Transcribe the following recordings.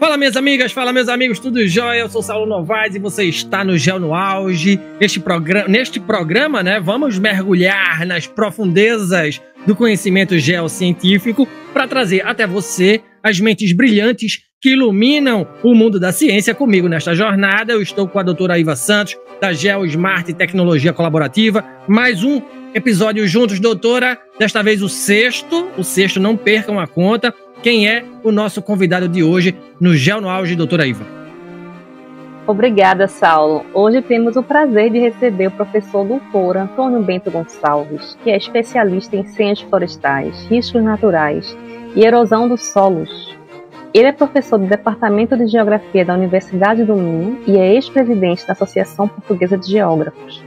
Fala minhas amigas, fala meus amigos, tudo jóia? Eu sou Saulo Novaes e você está no Geo no Auge. Neste programa, né, vamos mergulhar nas profundezas do conhecimento geocientífico para trazer até você as mentes brilhantes que iluminam o mundo da ciência. Comigo nesta jornada, eu estou com a doutora Iva Santos, da GeoSmart Tecnologia Colaborativa. Mais um episódio juntos, doutora. Desta vez o sexto, não percam a conta. Quem é o nosso convidado de hoje no Geo no Auge, doutora Iva? Obrigada, Saulo. Hoje temos o prazer de receber o professor doutor Antônio Bento Gonçalves, que é especialista em ciências florestais, riscos naturais e erosão dos solos. Ele é professor do Departamento de Geografia da Universidade do Minho e é ex-presidente da Associação Portuguesa de Geógrafos.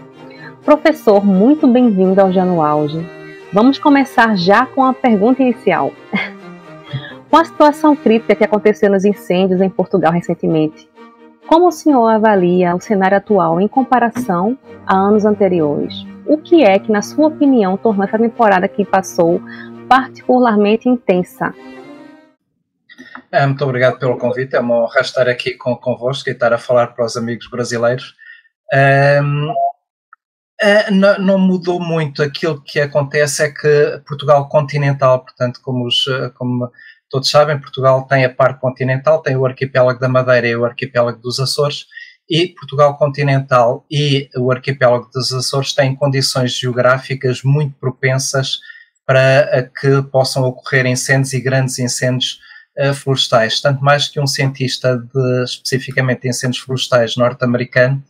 Professor, muito bem-vindo ao Geo no Auge. Vamos começar já com a pergunta inicial. Com a situação crítica que aconteceu nos incêndios em Portugal recentemente, como o senhor avalia o cenário atual em comparação a anos anteriores? O que é que, na sua opinião, tornou essa temporada que passou particularmente intensa? Muito obrigado pelo convite, é uma honra estar aqui convosco e estar a falar para os amigos brasileiros. Não mudou muito. Aquilo que acontece é que Portugal continental, portanto, como todos sabem, Portugal tem a parte continental, tem o arquipélago da Madeira e o arquipélago dos Açores, e Portugal continental e o arquipélago dos Açores têm condições geográficas muito propensas para que possam ocorrer incêndios e grandes incêndios florestais. Tanto mais que um cientista especificamente de incêndios florestais norte-americano,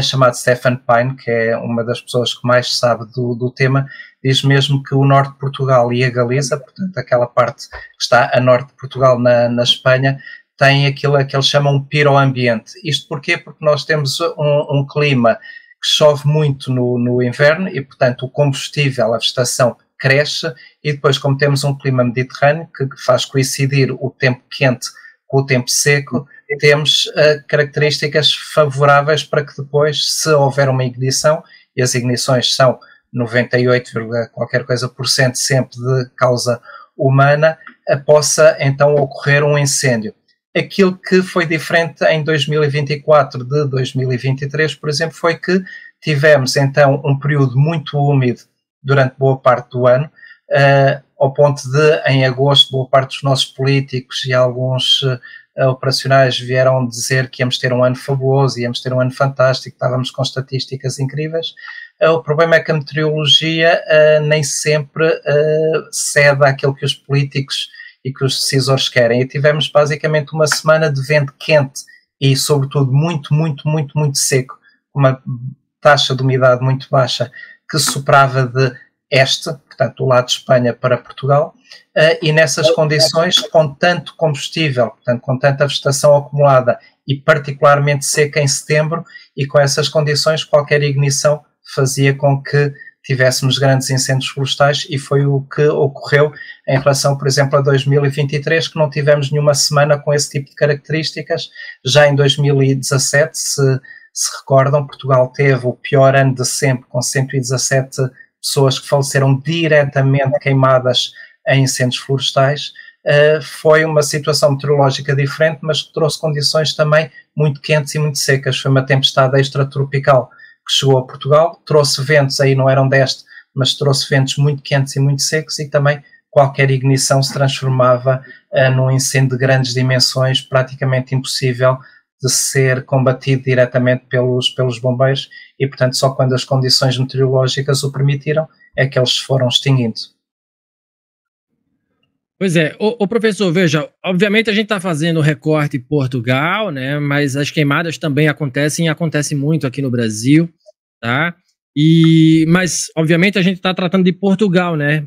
chamado Stephen Pine, que é uma das pessoas que mais sabe do tema, diz mesmo que o norte de Portugal e a Galiza, portanto aquela parte que está a norte de Portugal na Espanha, tem aquilo que eles chamam de piroambiente. Isto porquê? Porque nós temos um clima que chove muito no inverno e, portanto, o combustível, a vegetação, cresce, e depois, como temos um clima mediterrâneo que faz coincidir o tempo quente com o tempo seco, temos características favoráveis para que depois, se houver uma ignição, e as ignições são 98, qualquer coisa por cento sempre de causa humana, possa então ocorrer um incêndio. Aquilo que foi diferente em 2024 de 2023, por exemplo, foi que tivemos então um período muito úmido durante boa parte do ano, ao ponto de, em agosto, boa parte dos nossos políticos e alguns operacionais vieram dizer que íamos ter um ano fabuloso, íamos ter um ano fantástico, estávamos com estatísticas incríveis. O problema é que a meteorologia nem sempre cede àquilo que os políticos e que os decisores querem. E tivemos basicamente uma semana de vento quente e, sobretudo, muito seco, uma taxa de umidade muito baixa que soprava de este, portanto, do lado de Espanha para Portugal, e nessas condições, com tanto combustível, portanto, com tanta vegetação acumulada e particularmente seca em setembro, e com essas condições, qualquer ignição fazia com que tivéssemos grandes incêndios florestais, e foi o que ocorreu em relação, por exemplo, a 2023, que não tivemos nenhuma semana com esse tipo de características. Já em 2017, se recordam, Portugal teve o pior ano de sempre, com 117 pessoas que faleceram diretamente queimadas em incêndios florestais. Foi uma situação meteorológica diferente, mas que trouxe condições também muito quentes e muito secas. Foi uma tempestade extratropical que chegou a Portugal, trouxe ventos, aí não eram deste, mas trouxe ventos muito quentes e muito secos, e também qualquer ignição se transformava num incêndio de grandes dimensões, praticamente impossível de ser combatido diretamente pelos bombeiros, e portanto só quando as condições meteorológicas o permitiram é que eles se foram extinguindo. Pois é, o professor, veja, obviamente a gente está fazendo recorte em Portugal, né, mas as queimadas também acontecem muito aqui no Brasil, tá? Mas obviamente a gente está tratando de Portugal, né,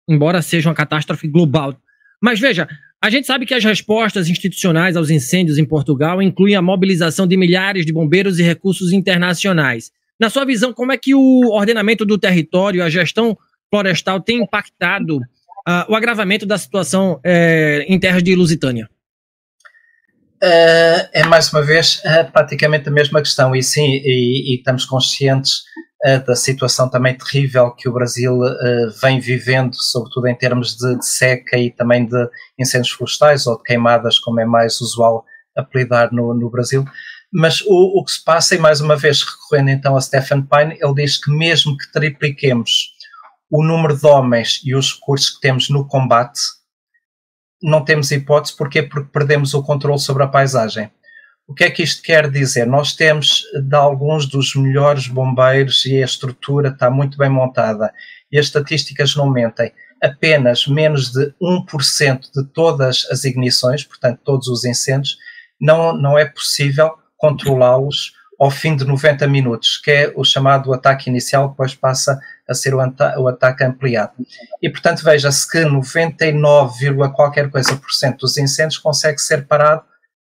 embora seja uma catástrofe global. Mas veja, a gente sabe que as respostas institucionais aos incêndios em Portugal incluem a mobilização de milhares de bombeiros e recursos internacionais. Na sua visão, como é que o ordenamento do território, a gestão florestal tem impactado o agravamento da situação em terras de Lusitânia? É mais uma vez praticamente a mesma questão, e sim, e estamos conscientes da situação também terrível que o Brasil vem vivendo, sobretudo em termos de seca e também de incêndios florestais ou de queimadas, como é mais usual apelidar no Brasil. Mas o que se passa, e mais uma vez recorrendo então a Stephen Pine, ele diz que mesmo que tripliquemos o número de homens e os recursos que temos no combate, não temos hipótese. Porquê? Porque perdemos o controle sobre a paisagem. O que é que isto quer dizer? Nós temos de alguns dos melhores bombeiros e a estrutura está muito bem montada e as estatísticas não mentem. Apenas menos de 1% de todas as ignições, portanto todos os incêndios, não é possível controlá-los ao fim de 90 minutos, que é o chamado ataque inicial, depois passa a ser o ataque ampliado. E, portanto, veja-se que 99, qualquer coisa por cento dos incêndios consegue ser parado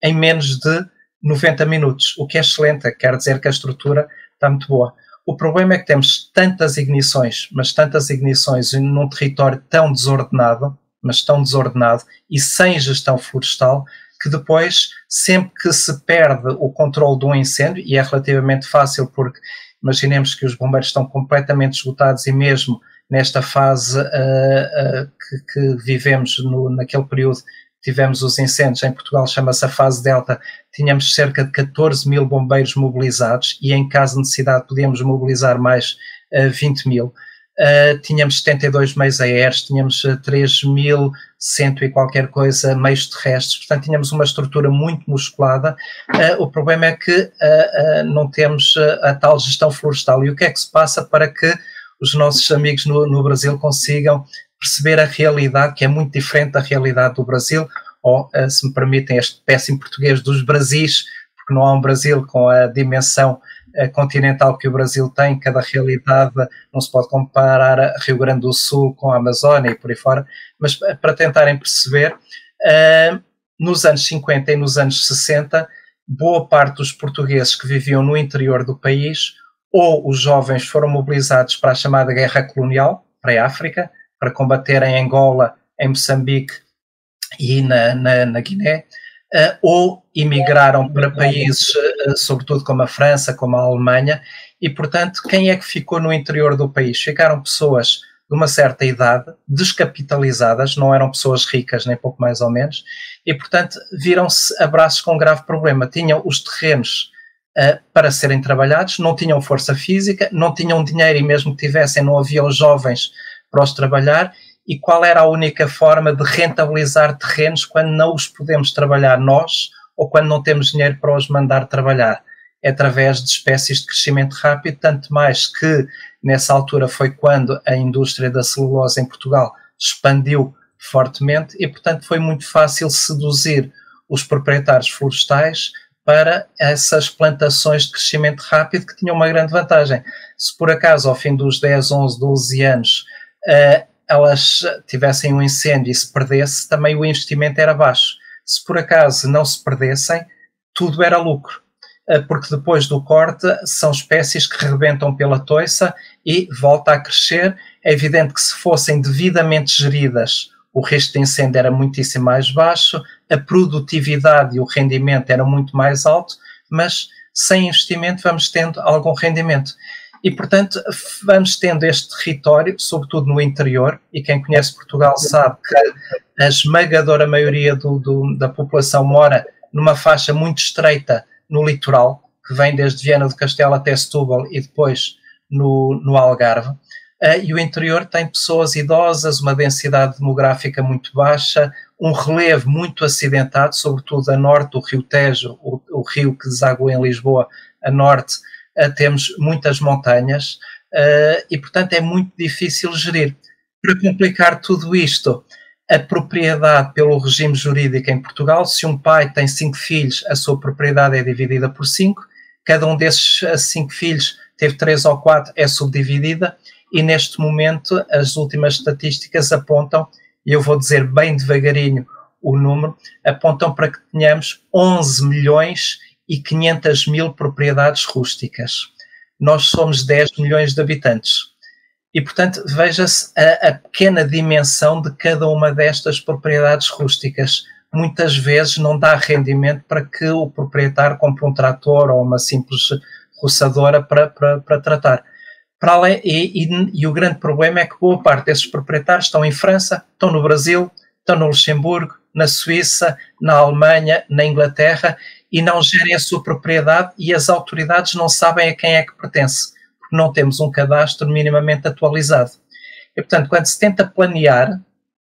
em menos de 90 minutos, o que é excelente, quer dizer que a estrutura está muito boa. O problema é que temos tantas ignições, mas tantas ignições num território tão desordenado, e sem gestão florestal, que depois, sempre que se perde o controle de um incêndio, e é relativamente fácil porque imaginemos que os bombeiros estão completamente esgotados e mesmo nesta fase que vivemos naquele período, tivemos os incêndios, em Portugal chama-se a fase delta, tínhamos cerca de 14 mil bombeiros mobilizados e em caso de necessidade podíamos mobilizar mais 20 mil. Tínhamos 72 meios aéreos, tínhamos 3.100 e qualquer coisa meios terrestres, portanto tínhamos uma estrutura muito musculada. O problema é que não temos a tal gestão florestal. E o que é que se passa para que os nossos amigos no Brasil consigam perceber a realidade, que é muito diferente da realidade do Brasil, ou, se me permitem este péssimo português, dos Brasis, porque não há um Brasil com a dimensão continental que o Brasil tem, cada realidade não se pode comparar a Rio Grande do Sul com a Amazónia e por aí fora, mas para tentarem perceber, nos anos 50 e nos anos 60, boa parte dos portugueses que viviam no interior do país, ou os jovens foram mobilizados para a chamada guerra colonial, para a África, para combater em Angola, em Moçambique e na Guiné, ou emigraram para países, sobretudo como a França, como a Alemanha, e, portanto, quem é que ficou no interior do país? Ficaram pessoas de uma certa idade, descapitalizadas, não eram pessoas ricas, nem pouco mais ou menos, e, portanto, viram-se abraços com um grave problema. Tinham os terrenos para serem trabalhados, não tinham força física, não tinham dinheiro e mesmo que tivessem, não haviam jovens para os trabalhar. E qual era a única forma de rentabilizar terrenos quando não os podemos trabalhar nós ou quando não temos dinheiro para os mandar trabalhar? É através de espécies de crescimento rápido, tanto mais que nessa altura foi quando a indústria da celulose em Portugal expandiu fortemente e, portanto, foi muito fácil seduzir os proprietários florestais para essas plantações de crescimento rápido que tinham uma grande vantagem. Se por acaso ao fim dos 10, 11, 12 anos elas tivessem um incêndio e se perdesse, também o investimento era baixo. Se por acaso não se perdessem, tudo era lucro, porque depois do corte são espécies que rebentam pela toiça e volta a crescer. É evidente que se fossem devidamente geridas, o risco de incêndio era muitíssimo mais baixo, a produtividade e o rendimento era muito mais alto, mas sem investimento vamos tendo algum rendimento. E, portanto, vamos tendo este território, sobretudo no interior, e quem conhece Portugal sabe que a esmagadora maioria da população mora numa faixa muito estreita no litoral, que vem desde Viana do Castelo até Setúbal e depois no Algarve. E o interior tem pessoas idosas, uma densidade demográfica muito baixa, um relevo muito acidentado, sobretudo a norte do Rio Tejo, o rio que deságua em Lisboa, a norte, temos muitas montanhas e, portanto, é muito difícil gerir. Para complicar tudo isto, a propriedade pelo regime jurídico em Portugal, se um pai tem 5 filhos, a sua propriedade é dividida por 5, cada um desses 5 filhos teve 3 ou 4, é subdividida, e neste momento as últimas estatísticas apontam, e eu vou dizer bem devagarinho o número, apontam para que tenhamos 11 milhões e 500 mil propriedades rústicas. Nós somos 10 milhões de habitantes. E, portanto, veja-se a pequena dimensão de cada uma destas propriedades rústicas. Muitas vezes não dá rendimento para que o proprietário compre um trator ou uma simples roçadora para tratar. Para além, e o grande problema é que boa parte desses proprietários estão em França, estão no Brasil, estão no Luxemburgo, na Suíça, na Alemanha, na Inglaterra, e não gerem a sua propriedade, e as autoridades não sabem a quem é que pertence, porque não temos um cadastro minimamente atualizado. E, portanto, quando se tenta planear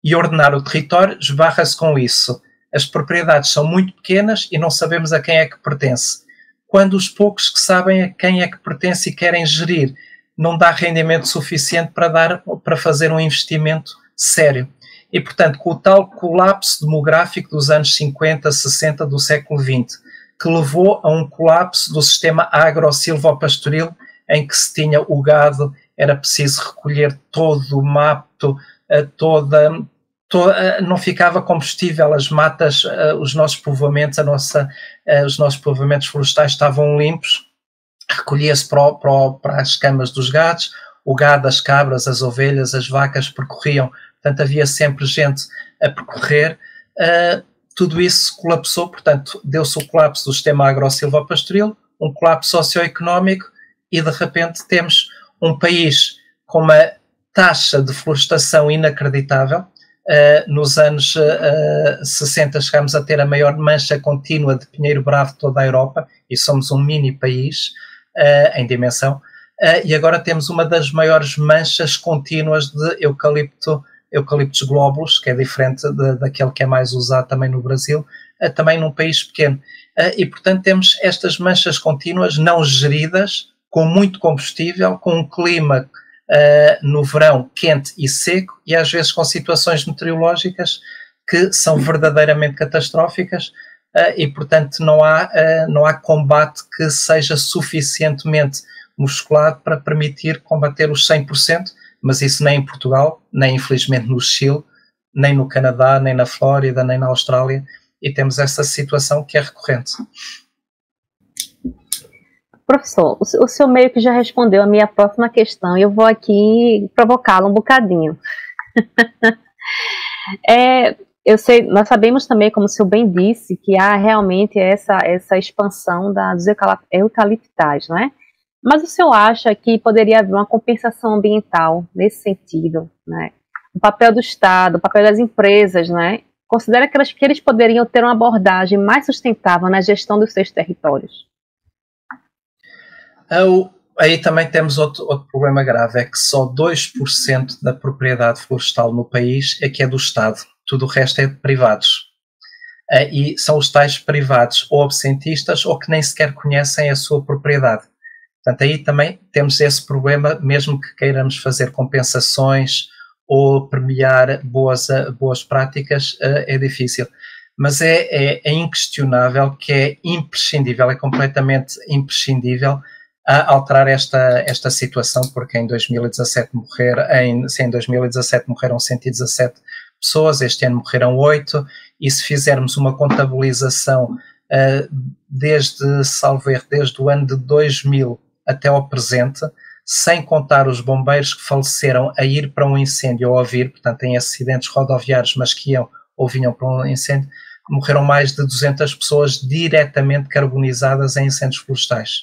e ordenar o território, esbarra-se com isso. As propriedades são muito pequenas e não sabemos a quem é que pertence. Quando os poucos que sabem a quem é que pertence e querem gerir, não dá rendimento suficiente para fazer um investimento sério. E, portanto, com o tal colapso demográfico dos anos 50, 60 do século XX, que levou a um colapso do sistema agro-silvopastoril, em que se tinha o gado, era preciso recolher todo o mato, não ficava combustível, as matas, os nossos povoamentos, os nossos povoamentos florestais estavam limpos, recolhia-se para as camas dos gados, o gado, as cabras, as ovelhas, as vacas percorriam, portanto havia sempre gente a percorrer, tudo isso colapsou, portanto deu-se o colapso do sistema agro-silvopastoril, um colapso socioeconómico, e de repente temos um país com uma taxa de florestação inacreditável. Nos anos 60 chegámos a ter a maior mancha contínua de pinheiro bravo de toda a Europa, e somos um mini país em dimensão, e agora temos uma das maiores manchas contínuas de eucaliptos glóbulos, que é diferente daquele que é mais usado também no Brasil, também num país pequeno. E portanto temos estas manchas contínuas não geridas, com muito combustível, com um clima no verão quente e seco, e às vezes com situações meteorológicas que são verdadeiramente catastróficas, e portanto não há combate que seja suficientemente musculado para permitir combater os 100%, mas isso nem em Portugal, nem infelizmente no Chile, nem no Canadá, nem na Flórida, nem na Austrália, e temos essa situação que é recorrente. Professor, o senhor meio que já respondeu a minha próxima questão, e eu vou aqui provocá-lo um bocadinho. Eu sei, nós sabemos também, como o senhor bem disse, que há realmente essa expansão das eucaliptais, não é? Mas o senhor acha que poderia haver uma compensação ambiental nesse sentido, né? O papel do Estado, o papel das empresas, né? Considera que eles poderiam ter uma abordagem mais sustentável na gestão dos seus territórios? Aí também temos outro problema grave, é que só 2% da propriedade florestal no país é que é do Estado, tudo o resto é de privados. E são os tais privados ou absentistas ou que nem sequer conhecem a sua propriedade. Portanto, aí também temos esse problema, mesmo que queiramos fazer compensações ou premiar boas práticas, é difícil. Mas é inquestionável que é imprescindível, é completamente imprescindível a alterar esta situação, porque em 2017 morreram 117 pessoas, este ano morreram 8, e se fizermos uma contabilização desde o ano de 2000 até ao presente, sem contar os bombeiros que faleceram a ir para um incêndio ou a vir, portanto em acidentes rodoviários, mas que iam ou vinham para um incêndio, morreram mais de 200 pessoas diretamente carbonizadas em incêndios florestais,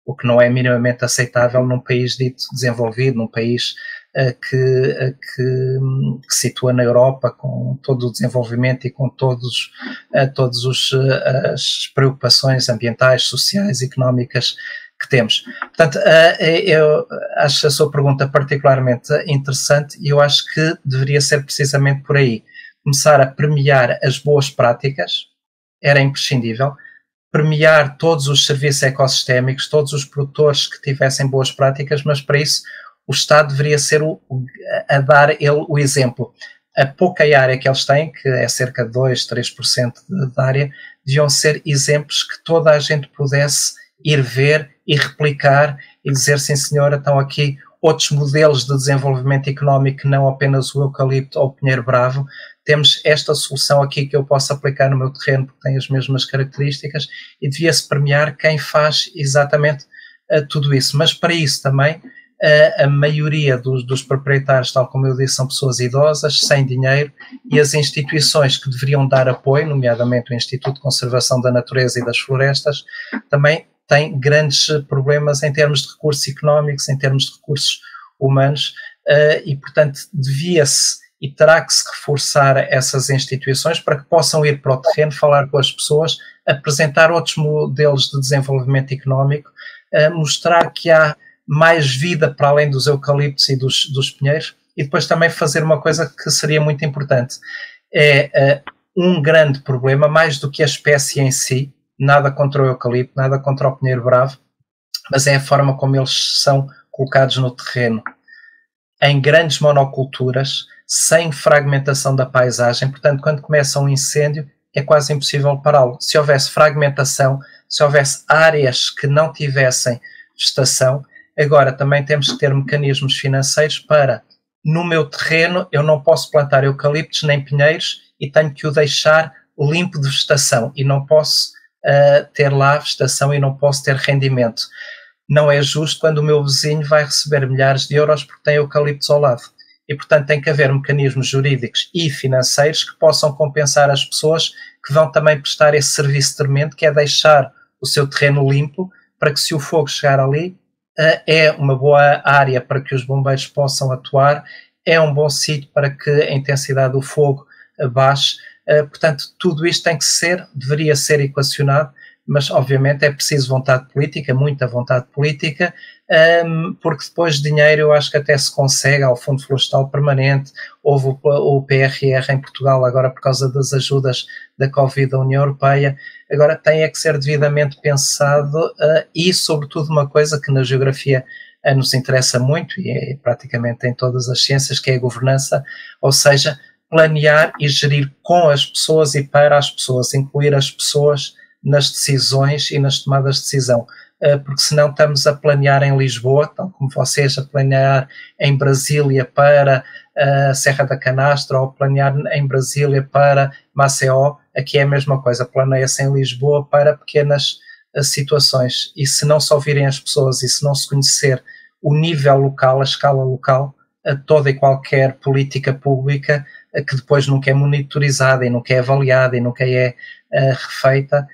o que não é minimamente aceitável num país dito desenvolvido, num país que se situa na Europa com todo o desenvolvimento e com todas as preocupações ambientais, sociais, económicas que temos. Portanto, eu acho a sua pergunta particularmente interessante, e eu acho que deveria ser precisamente por aí. Começar a premiar as boas práticas era imprescindível, premiar todos os serviços ecossistémicos, todos os produtores que tivessem boas práticas, mas para isso o Estado deveria ser a dar ele o exemplo. A pouca área que eles têm, que é cerca de 2, 3% da área, deviam ser exemplos que toda a gente pudesse ir ver e replicar e dizer, sim senhora, estão aqui outros modelos de desenvolvimento económico, não apenas o eucalipto ou o pinheiro bravo. Temos esta solução aqui que eu posso aplicar no meu terreno porque tem as mesmas características, e devia-se premiar quem faz exatamente tudo isso. Mas para isso também a maioria dos proprietários, tal como eu disse, são pessoas idosas, sem dinheiro, e as instituições que deveriam dar apoio, nomeadamente o Instituto de Conservação da Natureza e das Florestas, também tem grandes problemas em termos de recursos económicos, em termos de recursos humanos, e portanto devia-se e terá que se reforçar essas instituições para que possam ir para o terreno, falar com as pessoas, apresentar outros modelos de desenvolvimento económico, mostrar que há mais vida para além dos eucaliptos e dos pinheiros, e depois também fazer uma coisa que seria muito importante, um grande problema, mais do que a espécie em si, nada contra o eucalipto, nada contra o pinheiro bravo, mas é a forma como eles são colocados no terreno, em grandes monoculturas, sem fragmentação da paisagem. Portanto, quando começa um incêndio, é quase impossível pará-lo. Se houvesse fragmentação, se houvesse áreas que não tivessem vegetação, agora também temos que ter mecanismos financeiros para, no meu terreno, eu não posso plantar eucaliptos nem pinheiros e tenho que o deixar limpo de vegetação e não posso ter lá vegetação e não posso ter rendimento. Não é justo quando o meu vizinho vai receber milhares de euros porque tem eucaliptos ao lado. E, portanto, tem que haver mecanismos jurídicos e financeiros que possam compensar as pessoas que vão também prestar esse serviço tremendo, que é deixar o seu terreno limpo, para que, se o fogo chegar ali, é uma boa área para que os bombeiros possam atuar, é um bom sítio para que a intensidade do fogo baixe. Portanto, tudo isto deveria ser equacionado, mas obviamente é preciso vontade política, muita vontade política, porque depois dinheiro eu acho que até se consegue ao Fundo Florestal Permanente. Houve o PRR em Portugal agora por causa das ajudas da Covid da União Europeia. Agora tem que ser devidamente pensado e sobretudo uma coisa que na geografia nos interessa muito e é praticamente em todas as ciências, que é a governança, ou seja, planear e gerir com as pessoas e para as pessoas, incluir as pessoas nas decisões e nas tomadas de decisão, porque senão estamos a planear em Lisboa, tal como vocês a planear em Brasília para a Serra da Canastra, ou planear em Brasília para Maceió. Aqui é a mesma coisa, planeia-se em Lisboa para pequenas situações, e se não se ouvirem as pessoas e se não se conhecer o nível local, a escala local, toda e qualquer política pública que depois nunca é monitorizada e nunca é avaliada e nunca é refeita,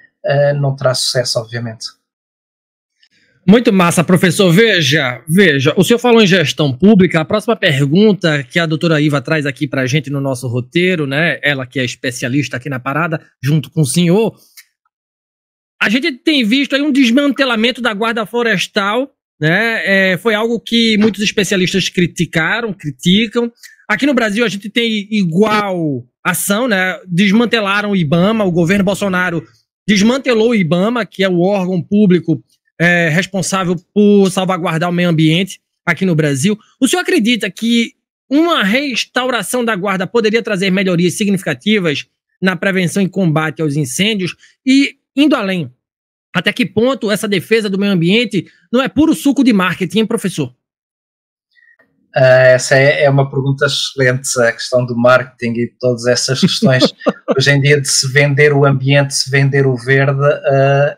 não terá sucesso, obviamente. Muito massa, professor. Veja, o senhor falou em gestão pública. A próxima pergunta que a doutora Iva traz aqui para a gente no nosso roteiro, né? Ela que é especialista aqui na parada, junto com o senhor. A gente tem visto aí um desmantelamento da Guarda Florestal, né? Foi algo que muitos especialistas criticam. Aqui no Brasil a gente tem igual ação, né? Desmantelaram o IBAMA, o governo Bolsonaro desmantelou o IBAMA, que é o órgão público responsável por salvaguardar o meio ambiente aqui no Brasil. O senhor acredita que uma restauração da Guarda poderia trazer melhorias significativas na prevenção e combate aos incêndios? E, indo além, até que ponto essa defesa do meio ambiente não é puro suco de marketing, hein, professor? Essa é uma pergunta excelente, a questão do marketing e todas essas questões. Hoje em dia, de se vender o ambiente, se vender o verde,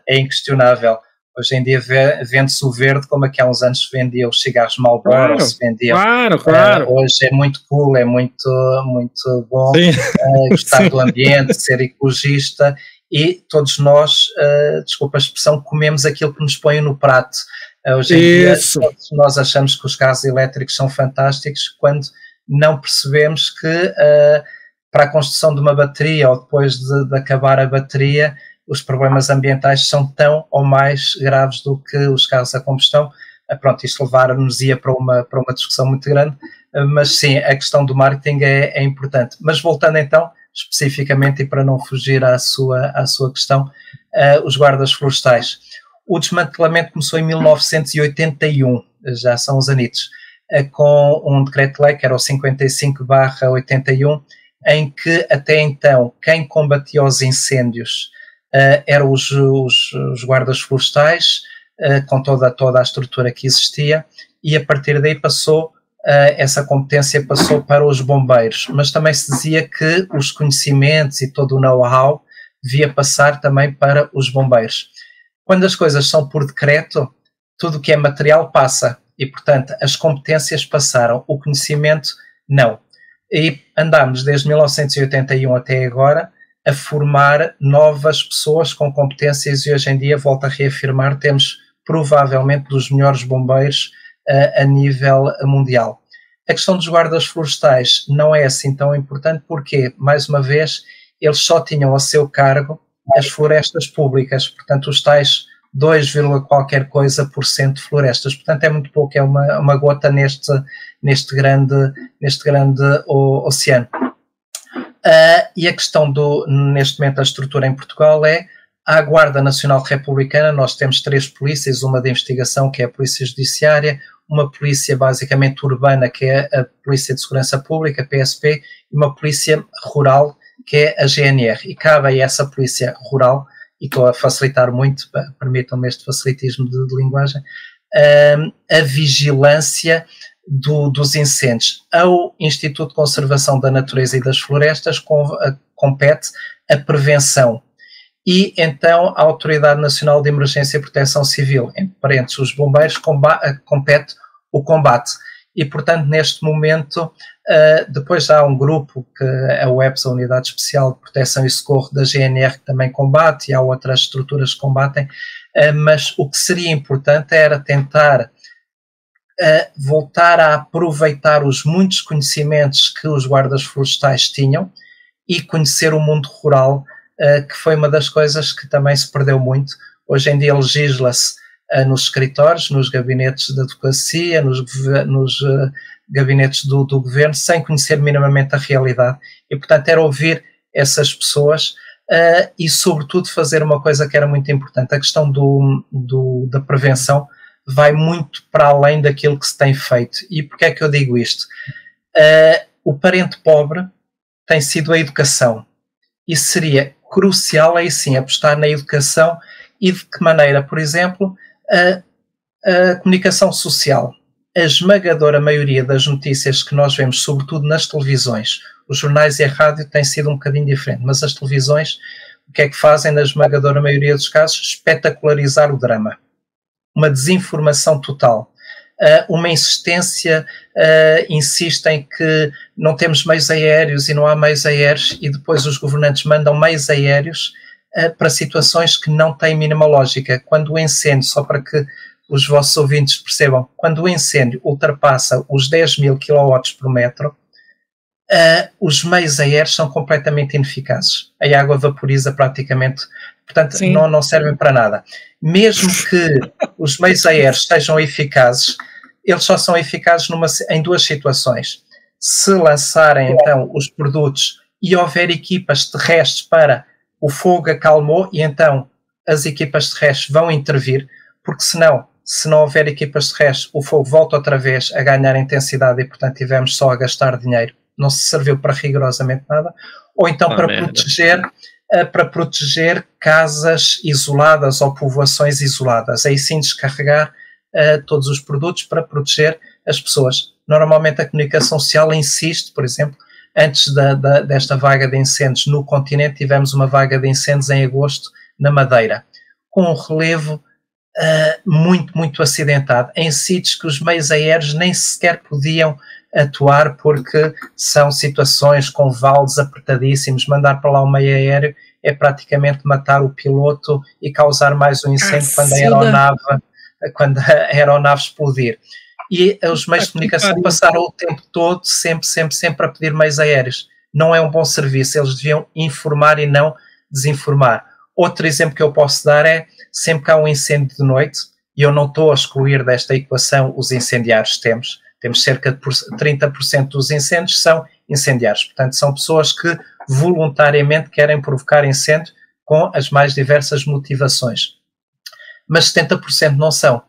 é inquestionável. Hoje em dia vende-se o verde como aqui há uns anos se vendia os cigarros Marlboro, se vendia. Claro. Hoje é muito cool, é muito bom gostar do ambiente, ser ecologista, e todos nós, desculpa a expressão, comemos aquilo que nos põe no prato. Hoje em dia todos nós achamos que os carros elétricos são fantásticos, quando não percebemos que para a construção de uma bateria ou depois de acabar a bateria, os problemas ambientais são tão ou mais graves do que os carros a combustão. Pronto, isto levar-nos-ia para uma discussão muito grande, mas sim, a questão do marketing é importante. Mas voltando então, especificamente, e para não fugir à sua questão, os guardas florestais. O desmantelamento começou em 1981, já são uns anitos, com um decreto-lei que era o 55/81, em que até então quem combatia os incêndios eram os guardas florestais, com toda a estrutura que existia, e a partir daí essa competência passou para os bombeiros, mas também se dizia que os conhecimentos e todo o know-how devia passar também para os bombeiros. Quando as coisas são por decreto, tudo o que é material passa, e portanto as competências passaram, o conhecimento não. E andámos desde 1981 até agora a formar novas pessoas com competências e hoje em dia, volto a reafirmar, temos provavelmente dos melhores bombeiros a nível mundial. A questão dos guardas florestais não é assim tão importante porque, mais uma vez, eles só tinham a seu cargo as florestas públicas, portanto os tais 2, qualquer coisa por cento de florestas, portanto é muito pouco, é uma gota neste grande oceano. E a questão neste momento a estrutura em Portugal é a Guarda Nacional Republicana. Nós temos 3 polícias, uma de investigação que é a Polícia Judiciária, uma polícia basicamente urbana que é a Polícia de Segurança Pública, a PSP, e uma polícia rural que é a GNR, e cabe a essa polícia rural, e estou a facilitar muito, permitam-me este facilitismo de linguagem, a vigilância dos incêndios. Ao Instituto de Conservação da Natureza e das Florestas compete a prevenção, e então a Autoridade Nacional de Emergência e Proteção Civil, entre parênteses os bombeiros, compete o combate. E, portanto, neste momento, depois há um grupo, que é a UEPS, a Unidade Especial de Proteção e Socorro da GNR, que também combate, e há outras estruturas que combatem, mas o que seria importante era tentar voltar a aproveitar os muitos conhecimentos que os guardas florestais tinham e conhecer o mundo rural, que foi uma das coisas que também se perdeu muito. Hoje em dia legisla-se nos escritórios, nos gabinetes da advocacia, nos gabinetes do governo, sem conhecer minimamente a realidade. E, portanto, era ouvir essas pessoas e, sobretudo, fazer uma coisa que era muito importante. A questão da prevenção vai muito para além daquilo que se tem feito. E porquê é que eu digo isto? O parente pobre tem sido a educação. E seria crucial, aí sim, apostar na educação. E de que maneira? Por exemplo, a comunicação social. A esmagadora maioria das notícias que nós vemos, sobretudo nas televisões, os jornais e a rádio têm sido um bocadinho diferente, mas as televisões, o que é que fazem na esmagadora maioria dos casos? Espetacularizar o drama. Uma desinformação total. Uma insistência, insistem que não temos meios aéreos e não há meios aéreos, e depois os governantes mandam meios aéreos para situações que não têm mínima lógica. Quando o incêndio, só para que os vossos ouvintes percebam, quando o incêndio ultrapassa os 10.000 kW por metro, os meios aéreos são completamente ineficazes. A água vaporiza praticamente, portanto não servem para nada. Mesmo que os meios aéreos sejam eficazes, eles só são eficazes em 2 situações. Se lançarem então os produtos e houver equipas terrestres para o fogo acalmou e então as equipas terrestres vão intervir, porque senão, se não houver equipas terrestres, o fogo volta outra vez a ganhar intensidade e, portanto, tivemos só a gastar dinheiro. Não se serviu para rigorosamente nada. Ou então para proteger casas isoladas ou povoações isoladas. Aí sim descarregar todos os produtos para proteger as pessoas. Normalmente a comunicação social insiste, por exemplo, antes desta vaga de incêndios no continente, tivemos uma vaga de incêndios em agosto na Madeira, com um relevo muito, muito acidentado, em sítios que os meios aéreos nem sequer podiam atuar, porque são situações com vales apertadíssimos. Mandar para lá um meio aéreo é praticamente matar o piloto e causar mais um incêndio quando a aeronave explodir. E os meios de comunicação passaram o tempo todo sempre a pedir meios aéreos. Não é um bom serviço, eles deviam informar e não desinformar. Outro exemplo que eu posso dar é, sempre que há um incêndio de noite, e eu não estou a excluir desta equação os incendiários, temos cerca de 30% dos incêndios são incendiários, portanto são pessoas que voluntariamente querem provocar incêndio com as mais diversas motivações. Mas 70% não são.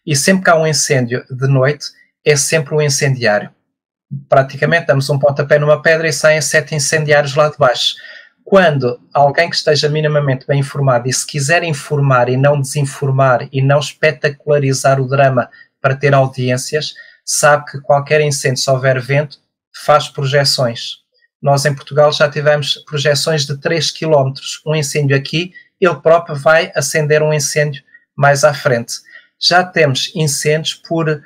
E sempre que há um incêndio de noite, é sempre um incendiário. Praticamente damos um pontapé numa pedra e saem 7 incendiários lá de baixo. Quando alguém que esteja minimamente bem informado, e se quiser informar e não desinformar e não espetacularizar o drama para ter audiências, sabe que qualquer incêndio, se houver vento, faz projeções. Nós em Portugal já tivemos projeções de 3 km. Um incêndio aqui, ele próprio vai acender um incêndio mais à frente. Já temos incêndios por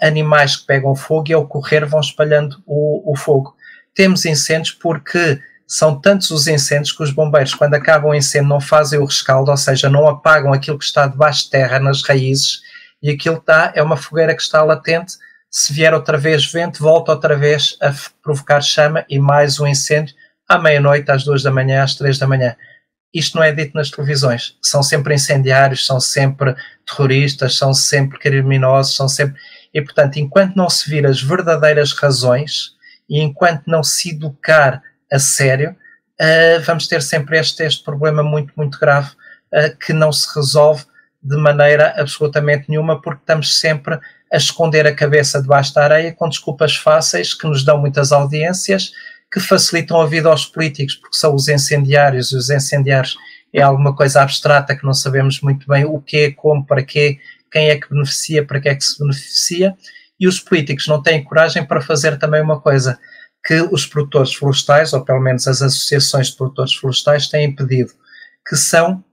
animais que pegam fogo e ao correr vão espalhando o fogo. Temos incêndios porque são tantos os incêndios que os bombeiros, quando acabam o incêndio, não fazem o rescaldo, ou seja, não apagam aquilo que está debaixo de terra, nas raízes, e aquilo é uma fogueira que está latente. Se vier outra vez vento, volta outra vez a provocar chama e mais um incêndio à meia-noite, às 2 da manhã, às 3 da manhã. Isto não é dito nas televisões. São sempre incendiários, são sempre terroristas, são sempre criminosos, são sempre... E, portanto, enquanto não se vir as verdadeiras razões e enquanto não se educar a sério, vamos ter sempre este problema muito, muito grave que não se resolve de maneira absolutamente nenhuma, porque estamos sempre a esconder a cabeça debaixo da areia com desculpas fáceis que nos dão muitas audiências, que facilitam a vida aos políticos, porque são os incendiários, e os incendiários é alguma coisa abstrata que não sabemos muito bem o quê, como, para quê, quem é que beneficia, para que é que se beneficia, e os políticos não têm coragem para fazer também uma coisa que os produtores florestais, ou pelo menos as associações de produtores florestais, têm pedido, que são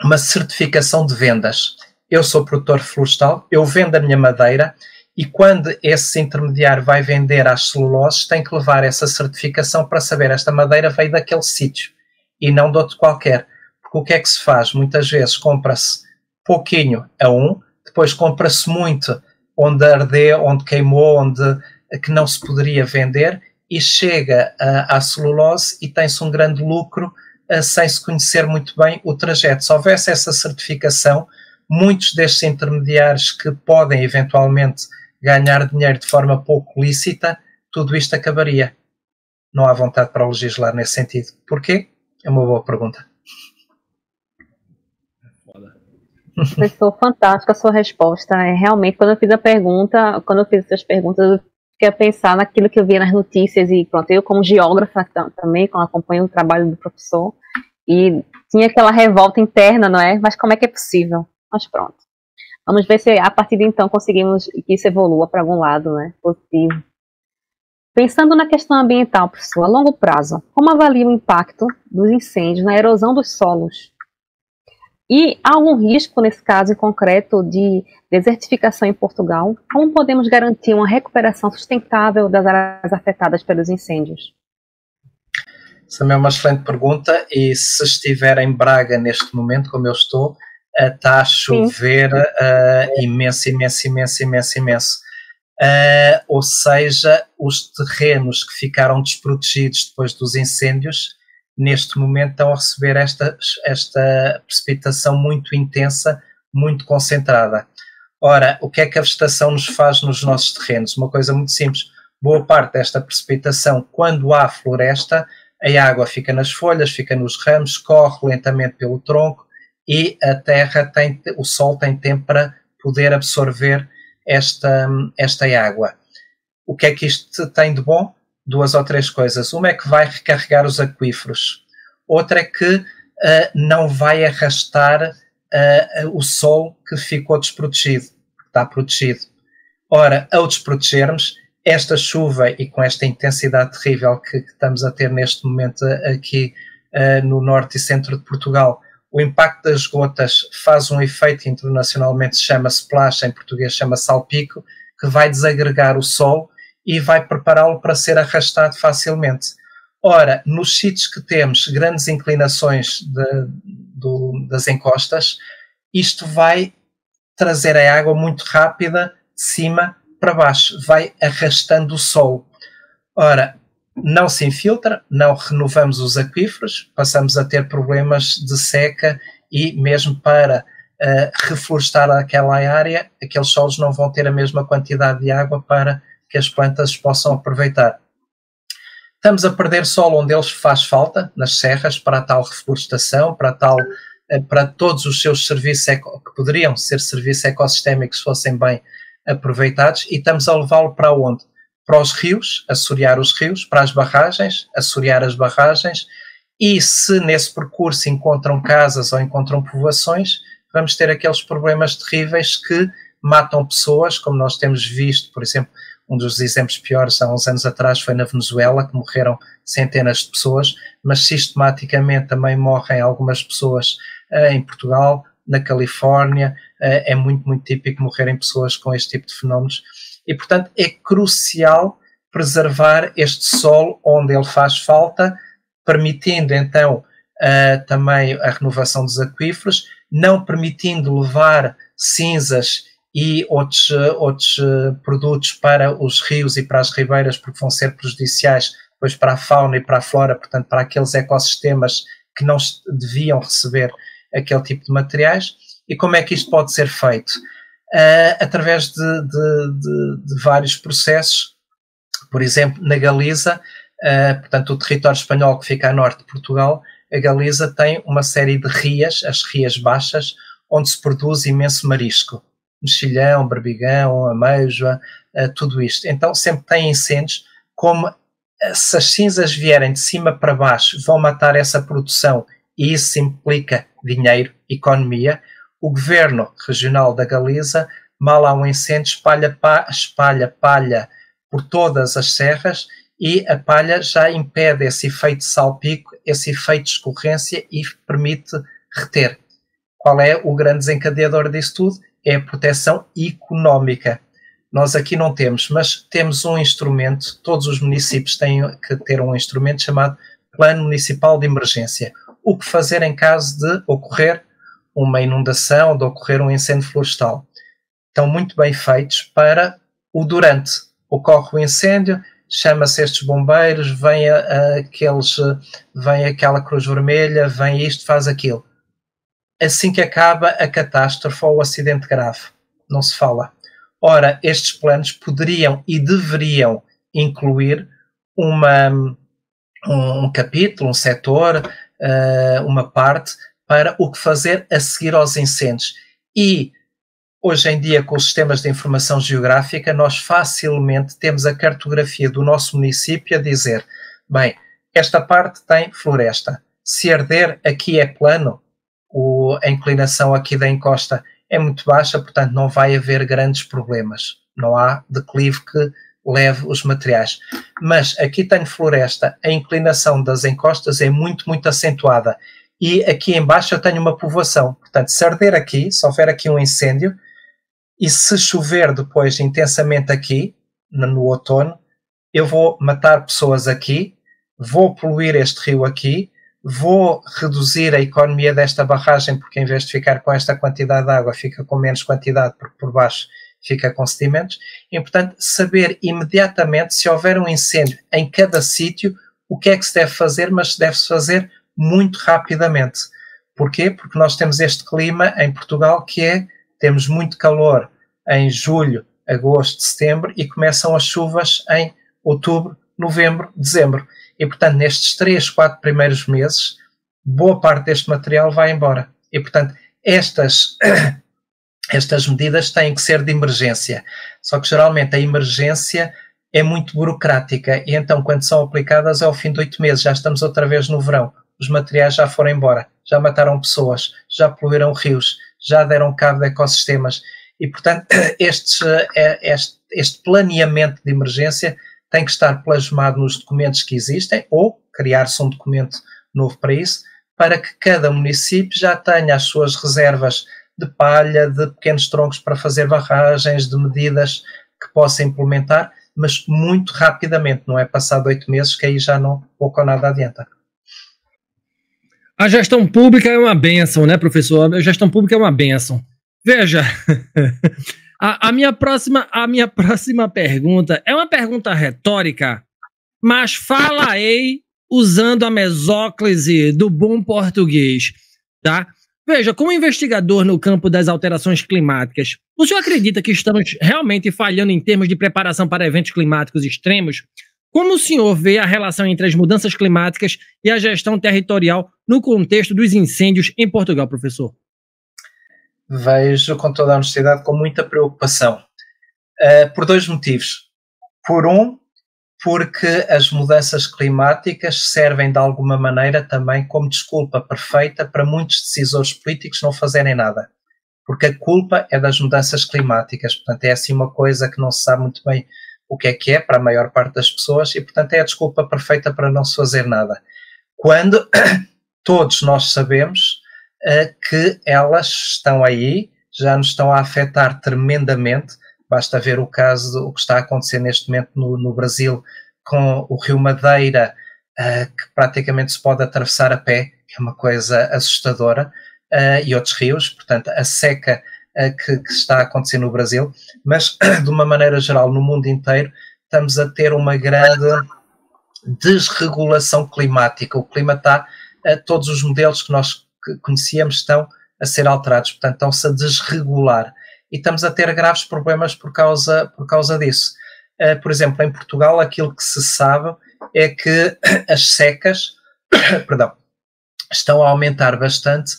uma certificação de vendas. Eu sou produtor florestal, eu vendo a minha madeira e quando esse intermediário vai vender às celuloses, tem que levar essa certificação para saber esta madeira veio daquele sítio e não de outro qualquer. Porque o que é que se faz? Muitas vezes compra-se pouquinho a depois compra-se muito onde ardeu, onde queimou, que não se poderia vender e chega à celulose e tem-se um grande lucro sem se conhecer muito bem o trajeto. Se houvesse essa certificação, muitos destes intermediários que podem eventualmente ganhar dinheiro de forma pouco lícita, tudo isto acabaria. Não há vontade para legislar nesse sentido. Porquê? É uma boa pergunta. Professor, fantástica a sua resposta. Realmente, quando eu fiz essas perguntas, eu fiquei a pensar naquilo que eu via nas notícias e pronto, eu como geógrafa também, quando acompanho o trabalho do professor, e tinha aquela revolta interna, não é? Mas como é que é possível? Mas pronto. Vamos ver se a partir de então conseguimos que isso evolua para algum lado, né? Positivo. Pensando na questão ambiental, professor, a longo prazo, como avalia o impacto dos incêndios na erosão dos solos? E há algum risco, nesse caso em concreto, de desertificação em Portugal? Como podemos garantir uma recuperação sustentável das áreas afetadas pelos incêndios? Essa é uma excelente pergunta e se estiver em Braga neste momento, como eu estou, está a chover imenso. Ou seja, os terrenos que ficaram desprotegidos depois dos incêndios, neste momento estão a receber esta precipitação muito intensa, muito concentrada. Ora, o que é que a vegetação nos faz nos nossos terrenos? Uma coisa muito simples. Boa parte desta precipitação, quando há floresta, a água fica nas folhas, fica nos ramos, corre lentamente pelo tronco e a terra o sol tem tempo para poder absorver esta água. O que é que isto tem de bom? 2 ou 3 coisas. Uma é que vai recarregar os aquíferos. Outra é que não vai arrastar o solo que ficou desprotegido, que está protegido. Ora, ao desprotegermos, esta chuva e com esta intensidade terrível que estamos a ter neste momento aqui no norte e centro de Portugal, o impacto das gotas faz um efeito que internacionalmente se chama splash, em português chama salpico, que vai desagregar o solo e vai prepará-lo para ser arrastado facilmente. Ora, nos sítios que temos grandes inclinações das encostas, isto vai trazer a água muito rápida de cima para baixo, vai arrastando o solo. Ora, não se infiltra, não renovamos os aquíferos, passamos a ter problemas de seca e mesmo para reflorestar aquela área, aqueles solos não vão ter a mesma quantidade de água para que as plantas possam aproveitar. Estamos a perder solo onde eles faz falta, nas serras, para a tal reflorestação, para todos os seus serviços que poderiam ser serviços ecossistémicos se fossem bem aproveitados, e estamos a levá-lo para onde? Para os rios, assorear os rios, para as barragens, assorear as barragens, e se nesse percurso encontram casas ou encontram povoações, vamos ter aqueles problemas terríveis que matam pessoas, como nós temos visto, por exemplo, um dos exemplos piores há uns anos atrás foi na Venezuela, que morreram centenas de pessoas, mas sistematicamente também morrem algumas pessoas em Portugal, na Califórnia, é muito, muito típico morrerem pessoas com este tipo de fenómenos. E, portanto, é crucial preservar este solo onde ele faz falta permitindo então também a renovação dos aquíferos, não permitindo levar cinzas e outros produtos para os rios e para as ribeiras, porque vão ser prejudiciais depois para a fauna e para a flora, portanto para aqueles ecossistemas que não deviam receber aquele tipo de materiais. E como é que isto pode ser feito? Através de vários processos. Por exemplo, na Galiza, portanto o território espanhol que fica a norte de Portugal, a Galiza tem uma série de rias, as rias baixas, onde se produz imenso marisco. Mexilhão, berbigão, ameijoa, tudo isto. Então sempre tem incêndios, como se as cinzas vierem de cima para baixo vão matar essa produção e isso implica dinheiro, economia. O governo regional da Galiza, mal há um incêndio, espalha palha por todas as serras e a palha já impede esse efeito de salpico, esse efeito de escorrência e permite reter. Qual é o grande desencadeador disso tudo? É a proteção económica. Nós aqui não temos, mas temos um instrumento, todos os municípios têm que ter um instrumento chamado Plano Municipal de Emergência. O que fazer em caso de ocorrer uma inundação, de ocorrer um incêndio florestal. Estão muito bem feitos para o durante. Ocorre o incêndio, chama-se estes bombeiros, vem aquela Cruz Vermelha, vem isto, faz aquilo. Assim que acaba a catástrofe ou o acidente grave, não se fala. Ora, estes planos poderiam e deveriam incluir um capítulo, um setor, uma parte para o que fazer a seguir aos incêndios. E hoje em dia, com os sistemas de informação geográfica, nós facilmente temos a cartografia do nosso município a dizer, bem, esta parte tem floresta, se arder aqui é plano, a inclinação aqui da encosta é muito baixa, portanto não vai haver grandes problemas, não há declive que leve os materiais. Mas aqui tenho floresta, a inclinação das encostas é muito, muito acentuada e aqui em baixo eu tenho uma povoação, portanto se arder aqui, se houver aqui um incêndio e se chover depois intensamente aqui, no outono, eu vou matar pessoas aqui, vou poluir este rio aqui, vou reduzir a economia desta barragem, porque em vez de ficar com esta quantidade de água, fica com menos quantidade, porque por baixo fica com sedimentos. É importante saber imediatamente, se houver um incêndio em cada sítio, o que é que se deve fazer, mas deve-se fazer muito rapidamente. Porquê? Porque nós temos este clima em Portugal temos muito calor em julho, agosto, setembro e começam as chuvas em outubro, novembro, dezembro. E, portanto, nestes 3, 4 primeiros meses, boa parte deste material vai embora. E, portanto, estas medidas têm que ser de emergência. Só que, geralmente, a emergência é muito burocrática. E, então, quando são aplicadas, é ao fim de 8 meses. Já estamos outra vez no verão. Os materiais já foram embora. Já mataram pessoas. Já poluíram rios. Já deram cabo de ecossistemas. E, portanto, este planeamento de emergência tem que estar plasmado nos documentos que existem ou criar-se um documento novo para isso, para que cada município já tenha as suas reservas de palha, de pequenos troncos para fazer barragens, de medidas que possa implementar, mas muito rapidamente, não é passado 8 meses que aí já não pouco ou nada adianta. A gestão pública é uma bênção, né, professor? A gestão pública é uma bênção. Veja, a minha próxima pergunta é uma pergunta retórica, mas falarei usando a mesóclise do bom português, tá? Veja, como investigador no campo das alterações climáticas, o senhor acredita que estamos realmente falhando em termos de preparação para eventos climáticos extremos? Como o senhor vê a relação entre as mudanças climáticas e a gestão territorial no contexto dos incêndios em Portugal, professor? Vejo, com toda a honestidade, com muita preocupação. Por 2 motivos. Porque as mudanças climáticas servem de alguma maneira também como desculpa perfeita para muitos decisores políticos não fazerem nada. Porque a culpa é das mudanças climáticas. Portanto, é assim uma coisa que não se sabe muito bem o que é para a maior parte das pessoas e, portanto, é a desculpa perfeita para não se fazer nada. Quando todos nós sabemos que elas estão aí, já nos estão a afetar tremendamente. Basta ver o caso, o que está a acontecer neste momento no Brasil com o Rio Madeira que praticamente se pode atravessar a pé, que é uma coisa assustadora, e outros rios, portanto, a seca que está a acontecer no Brasil, mas de uma maneira geral no mundo inteiro estamos a ter uma grande desregulação climática. O clima está, todos os modelos que nós conhecíamos estão a ser alterados, portanto estão-se a desregular e estamos a ter graves problemas por causa disso. Por exemplo, em Portugal aquilo que se sabe é que as secas estão a aumentar bastante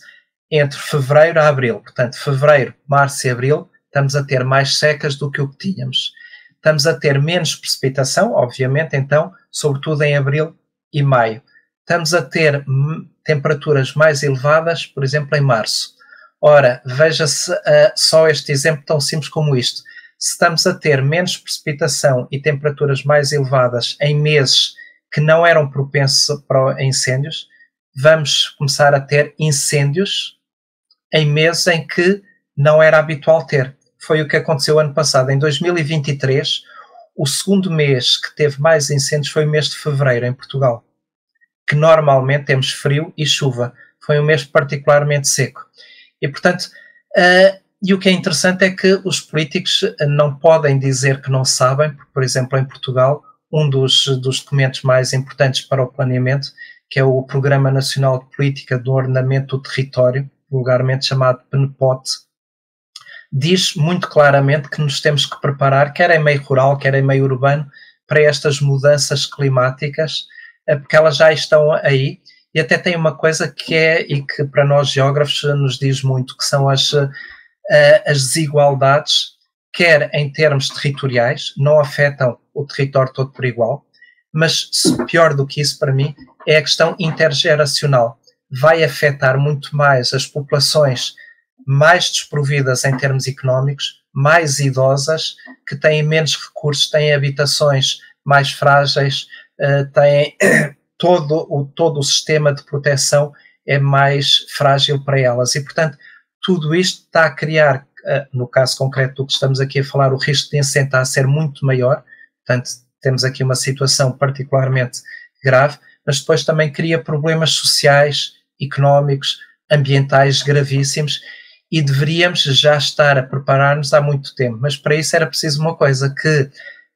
entre fevereiro a abril. Portanto, fevereiro, março e abril, estamos a ter mais secas do que o que tínhamos. Estamos a ter menos precipitação, obviamente, então, sobretudo em abril e maio. Estamos a ter temperaturas mais elevadas, por exemplo, em março. Ora, veja-se só este exemplo tão simples como isto. Se estamos a ter menos precipitação e temperaturas mais elevadas em meses que não eram propensos para incêndios, vamos começar a ter incêndios em meses em que não era habitual ter. Foi o que aconteceu ano passado. Em 2023, o segundo mês que teve mais incêndios foi o mês de fevereiro, em Portugal, que normalmente temos frio e chuva. Foi um mês particularmente seco. E, portanto, e o que é interessante é que os políticos não podem dizer que não sabem, porque, por exemplo, em Portugal, um dos documentos mais importantes para o planeamento, que é o Programa Nacional de Política do Ordenamento do Território, vulgarmente chamado PNPOT, diz muito claramente que nos temos que preparar, quer em meio rural, quer em meio urbano, para estas mudanças climáticas, porque elas já estão aí, e até tem uma coisa que é, e que para nós geógrafos nos diz muito, que são as desigualdades, quer em termos territoriais, não afetam o território todo por igual, mas pior do que isso para mim é a questão intergeracional. Vai afetar muito mais as populações mais desprovidas em termos económicos, mais idosas, que têm menos recursos, têm habitações mais frágeis, têm todo o sistema de proteção é mais frágil para elas. E, portanto, tudo isto está a criar, no caso concreto do que estamos aqui a falar, o risco de incêndio está a ser muito maior. Portanto, temos aqui uma situação particularmente grave, mas depois também cria problemas sociais, económicos, ambientais gravíssimos, e deveríamos já estar a preparar-nos há muito tempo. Mas para isso era preciso uma coisa, que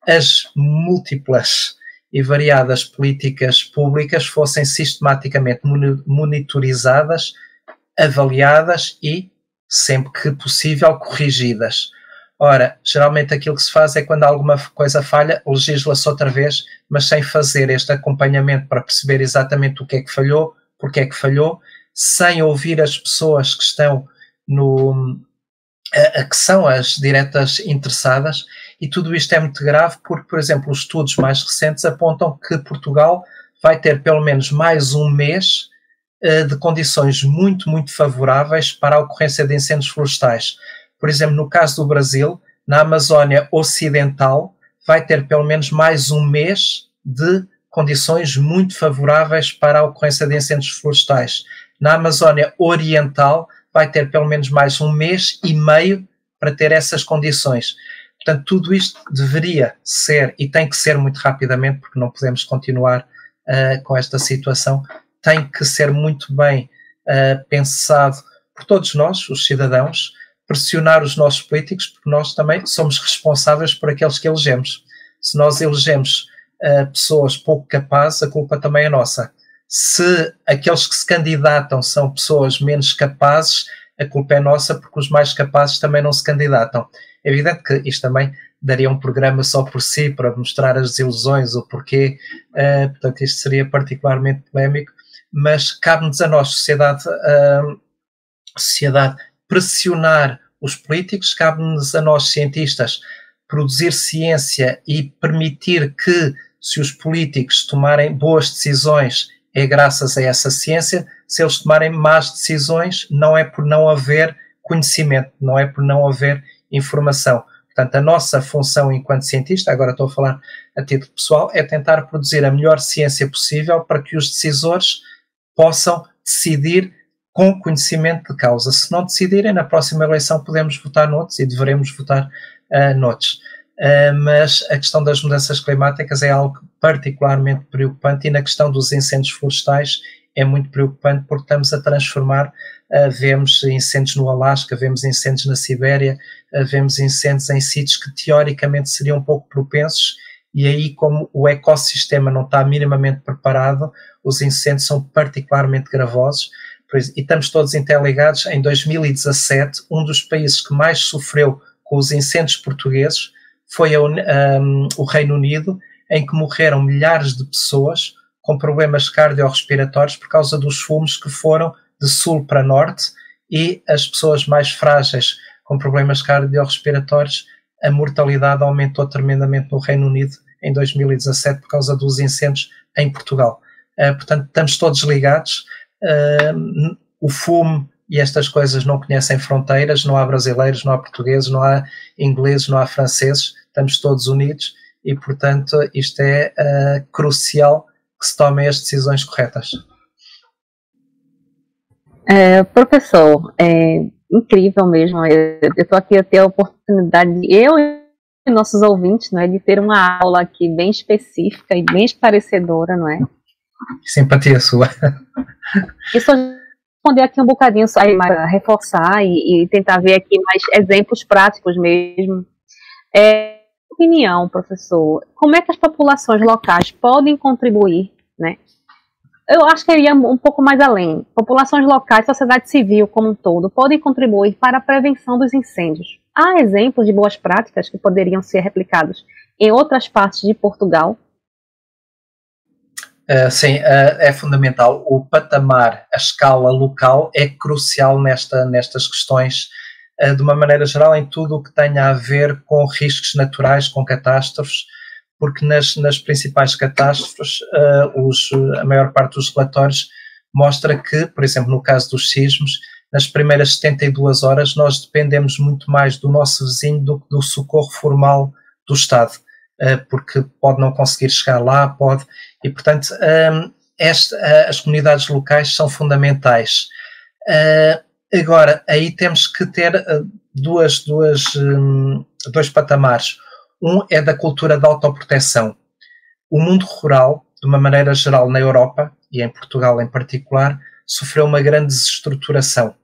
as múltiplas e variadas políticas públicas fossem sistematicamente monitorizadas, avaliadas e, sempre que possível, corrigidas. Ora, geralmente aquilo que se faz é quando alguma coisa falha, legisla-se outra vez, mas sem fazer este acompanhamento para perceber exatamente o que é que falhou, porque é que falhou, sem ouvir as pessoas que estão que são as diretas interessadas, e tudo isto é muito grave porque, por exemplo, os estudos mais recentes apontam que Portugal vai ter pelo menos mais um mês de condições muito, muito favoráveis para a ocorrência de incêndios florestais. Por exemplo, no caso do Brasil, na Amazónia Ocidental, vai ter pelo menos mais um mês de condições muito favoráveis para a ocorrência de incêndios florestais. Na Amazónia Oriental, vai ter pelo menos mais um mês e meio para ter essas condições. Portanto, tudo isto deveria ser, e tem que ser muito rapidamente, porque não podemos continuar com esta situação, tem que ser muito bem pensado por todos nós, os cidadãos, pressionar os nossos políticos, porque nós também somos responsáveis por aqueles que elegemos. Se nós elegemos pessoas pouco capazes, a culpa também é nossa. Se aqueles que se candidatam são pessoas menos capazes, a culpa é nossa, porque os mais capazes também não se candidatam. É evidente que isto também daria um programa só por si, para mostrar as desilusões, o porquê, portanto isto seria particularmente polémico, mas cabe-nos a nós, sociedade, pressionar os políticos, cabe-nos a nós, cientistas, produzir ciência e permitir que, se os políticos tomarem boas decisões, é graças a essa ciência. Se eles tomarem más decisões, não é por não haver conhecimento, não é por não haver informação. Portanto, a nossa função enquanto cientista, agora estou a falar a título pessoal, é tentar produzir a melhor ciência possível para que os decisores possam decidir com conhecimento de causa. Se não decidirem, na próxima eleição podemos votar noutros e deveremos votar noutros. mas a questão das mudanças climáticas é algo particularmente preocupante, e na questão dos incêndios florestais é muito preocupante, porque estamos a transformar, vemos incêndios no Alasca, vemos incêndios na Sibéria, vemos incêndios em sítios que teoricamente seriam pouco propensos, e aí, como o ecossistema não está minimamente preparado, os incêndios são particularmente gravosos, e estamos todos interligados. Em 2017, um dos países que mais sofreu com os incêndios portugueses foi o Reino Unido, em que morreram milhares de pessoas com problemas cardiorrespiratórios por causa dos fumos que foram de sul para norte, e as pessoas mais frágeis com problemas cardiorrespiratórios, a mortalidade aumentou tremendamente no Reino Unido em 2017 por causa dos incêndios em Portugal. Portanto, estamos todos ligados. O fumo e estas coisas não conhecem fronteiras, não há brasileiros, não há portugueses, não há ingleses, não há franceses, estamos todos unidos, e portanto isto é crucial que se tomem as decisões corretas. Professor, é incrível mesmo. Eu estou aqui a ter a oportunidade, eu e nossos ouvintes, não é, de ter uma aula aqui bem específica e bem esclarecedora, não é? Simpatia sua. E só responder aqui um bocadinho, reforçar e tentar ver aqui mais exemplos práticos mesmo. Opinião, professor, como é que as populações locais podem contribuir, né? Eu acho que eu ia um pouco mais além. Populações locais, sociedade civil como um todo, podem contribuir para a prevenção dos incêndios. Há exemplos de boas práticas que poderiam ser replicados em outras partes de Portugal? Sim, é fundamental. O patamar, a escala local é crucial nestas questões, de uma maneira geral, em tudo o que tenha a ver com riscos naturais, com catástrofes, porque nas principais catástrofes, a maior parte dos relatórios mostra que, por exemplo, no caso dos sismos, nas primeiras 72 horas nós dependemos muito mais do nosso vizinho do que do socorro formal do Estado, porque pode não conseguir chegar lá, e portanto as comunidades locais são fundamentais. Agora, aí temos que ter dois patamares. Um é da cultura da autoproteção. O mundo rural, de uma maneira geral na Europa, e em Portugal em particular, sofreu uma grande desestruturação.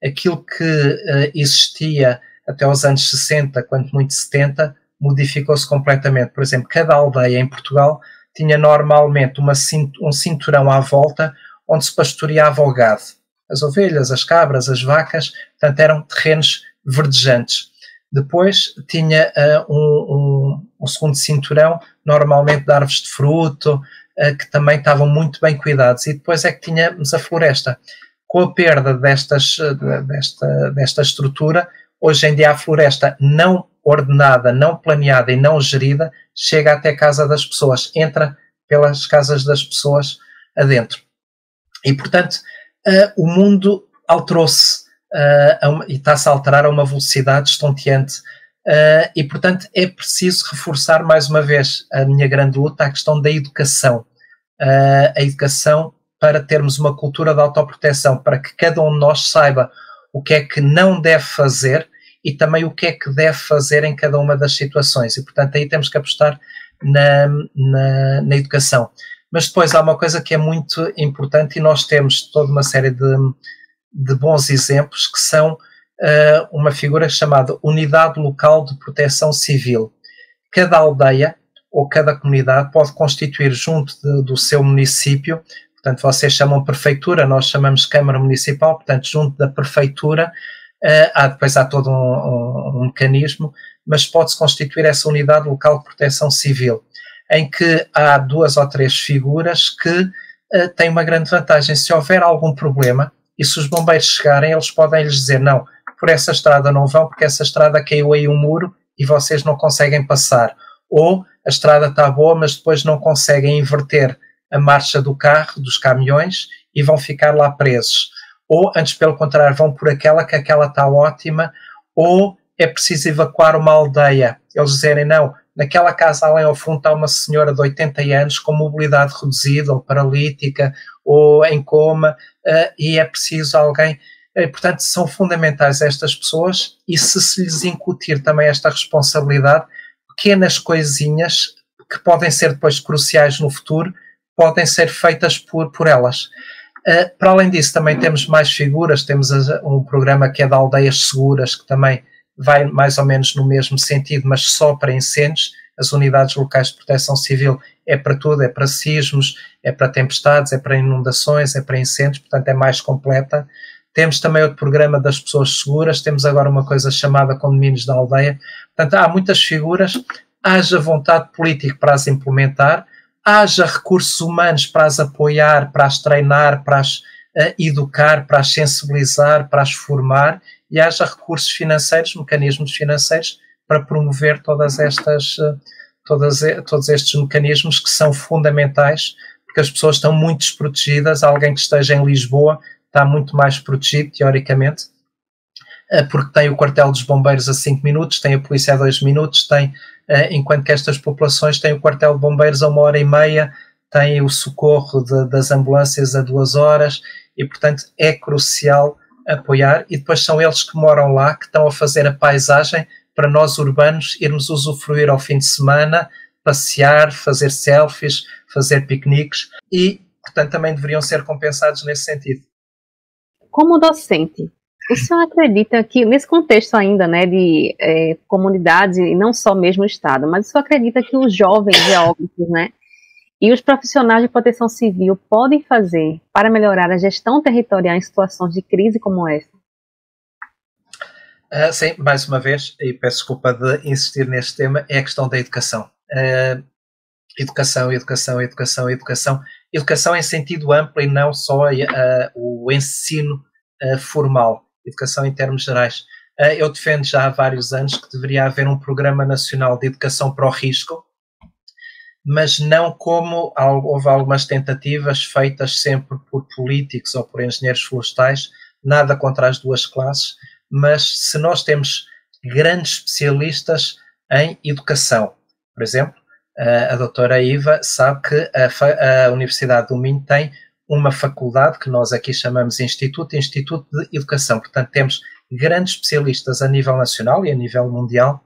Aquilo que existia até aos anos 60, quanto muito 70, modificou-se completamente. Por exemplo, cada aldeia em Portugal tinha normalmente um cinturão à volta onde se pastoreava o gado. As ovelhas, as cabras, as vacas, portanto eram terrenos verdejantes. Depois tinha um segundo cinturão, normalmente de árvores de fruto, que também estavam muito bem cuidados. E depois é que tínhamos a floresta. Com a perda desta estrutura, hoje em dia a floresta não ordenada, não planeada e não gerida chega até a casa das pessoas, entra pelas casas das pessoas adentro. E, portanto, o mundo alterou-se e está-se a alterar a uma velocidade estonteante. E, portanto, é preciso reforçar mais uma vez a minha grande luta, a questão da educação. A educação para termos uma cultura de autoproteção, para que cada um de nós saiba o que é que não deve fazer e também o que é que deve fazer em cada uma das situações. E, portanto, aí temos que apostar na educação. Mas depois há uma coisa que é muito importante, e nós temos toda uma série de bons exemplos, que são uma figura chamada Unidade Local de Proteção Civil. Cada aldeia ou cada comunidade pode constituir junto do seu município, portanto vocês chamam prefeitura, nós chamamos Câmara Municipal, portanto junto da prefeitura depois há todo um mecanismo, mas pode-se constituir essa Unidade Local de Proteção Civil, em que há 2 ou 3 figuras que têm uma grande vantagem. Se houver algum problema e se os bombeiros chegarem, eles podem lhes dizer: não, por essa estrada não vão, porque essa estrada caiu aí um muro e vocês não conseguem passar. Ou a estrada está boa, mas depois não conseguem inverter a marcha do carro, dos caminhões, e vão ficar lá presos. Ou, antes pelo contrário, vão por aquela, que aquela está ótima, ou é preciso evacuar uma aldeia. Eles dizerem: não, naquela casa além ao fundo está uma senhora de 80 anos com mobilidade reduzida, ou paralítica, ou em coma, e é preciso alguém. Portanto, são fundamentais estas pessoas, e se lhes incutir também esta responsabilidade, pequenas coisinhas que podem ser depois cruciais no futuro, podem ser feitas por elas. Para além disso, também temos mais figuras, temos um programa que é de aldeias seguras, que também vai mais ou menos no mesmo sentido, mas só para incêndios. As unidades locais de proteção civil é para tudo, é para sismos, é para tempestades, é para inundações, é para incêndios, portanto é mais completa. Temos também outro programa das pessoas seguras, temos agora uma coisa chamada Condomínios da Aldeia. Portanto, há muitas figuras, haja vontade política para as implementar, haja recursos humanos para as apoiar, para as treinar, para as educar, para as sensibilizar, para as formar, e haja recursos financeiros, mecanismos financeiros, para promover todos estes mecanismos que são fundamentais, porque as pessoas estão muito desprotegidas. Alguém que esteja em Lisboa está muito mais protegido, teoricamente, porque tem o quartel dos bombeiros a 5 minutos, tem a polícia a 2 minutos, tem, enquanto que estas populações têm o quartel de bombeiros a 1h30, tem o socorro das ambulâncias a 2 horas, e portanto é crucial apoiar, e depois são eles que moram lá, que estão a fazer a paisagem para nós urbanos irmos usufruir ao fim de semana, passear, fazer selfies, fazer piqueniques, e portanto também deveriam ser compensados nesse sentido. Como docente, o senhor acredita que, nesse contexto ainda, né, de comunidade, e não só mesmo o Estado, mas o senhor acredita que os jovens geógrafos, né, e os profissionais de proteção civil podem fazer para melhorar a gestão territorial em situações de crise como essa? Sim, mais uma vez, e peço desculpa de insistir neste tema, é a questão da educação. Educação em sentido amplo e não só o ensino formal, educação em termos gerais. Eu defendo já há vários anos que deveria haver um programa nacional de educação para o risco, mas não como houve algumas tentativas feitas sempre por políticos ou por engenheiros florestais, nada contra as duas classes, mas se nós temos grandes especialistas em educação, por exemplo, a doutora Iva sabe que a Universidade do Minho tem uma faculdade que nós aqui chamamos Instituto de Educação. Portanto, temos grandes especialistas a nível nacional e a nível mundial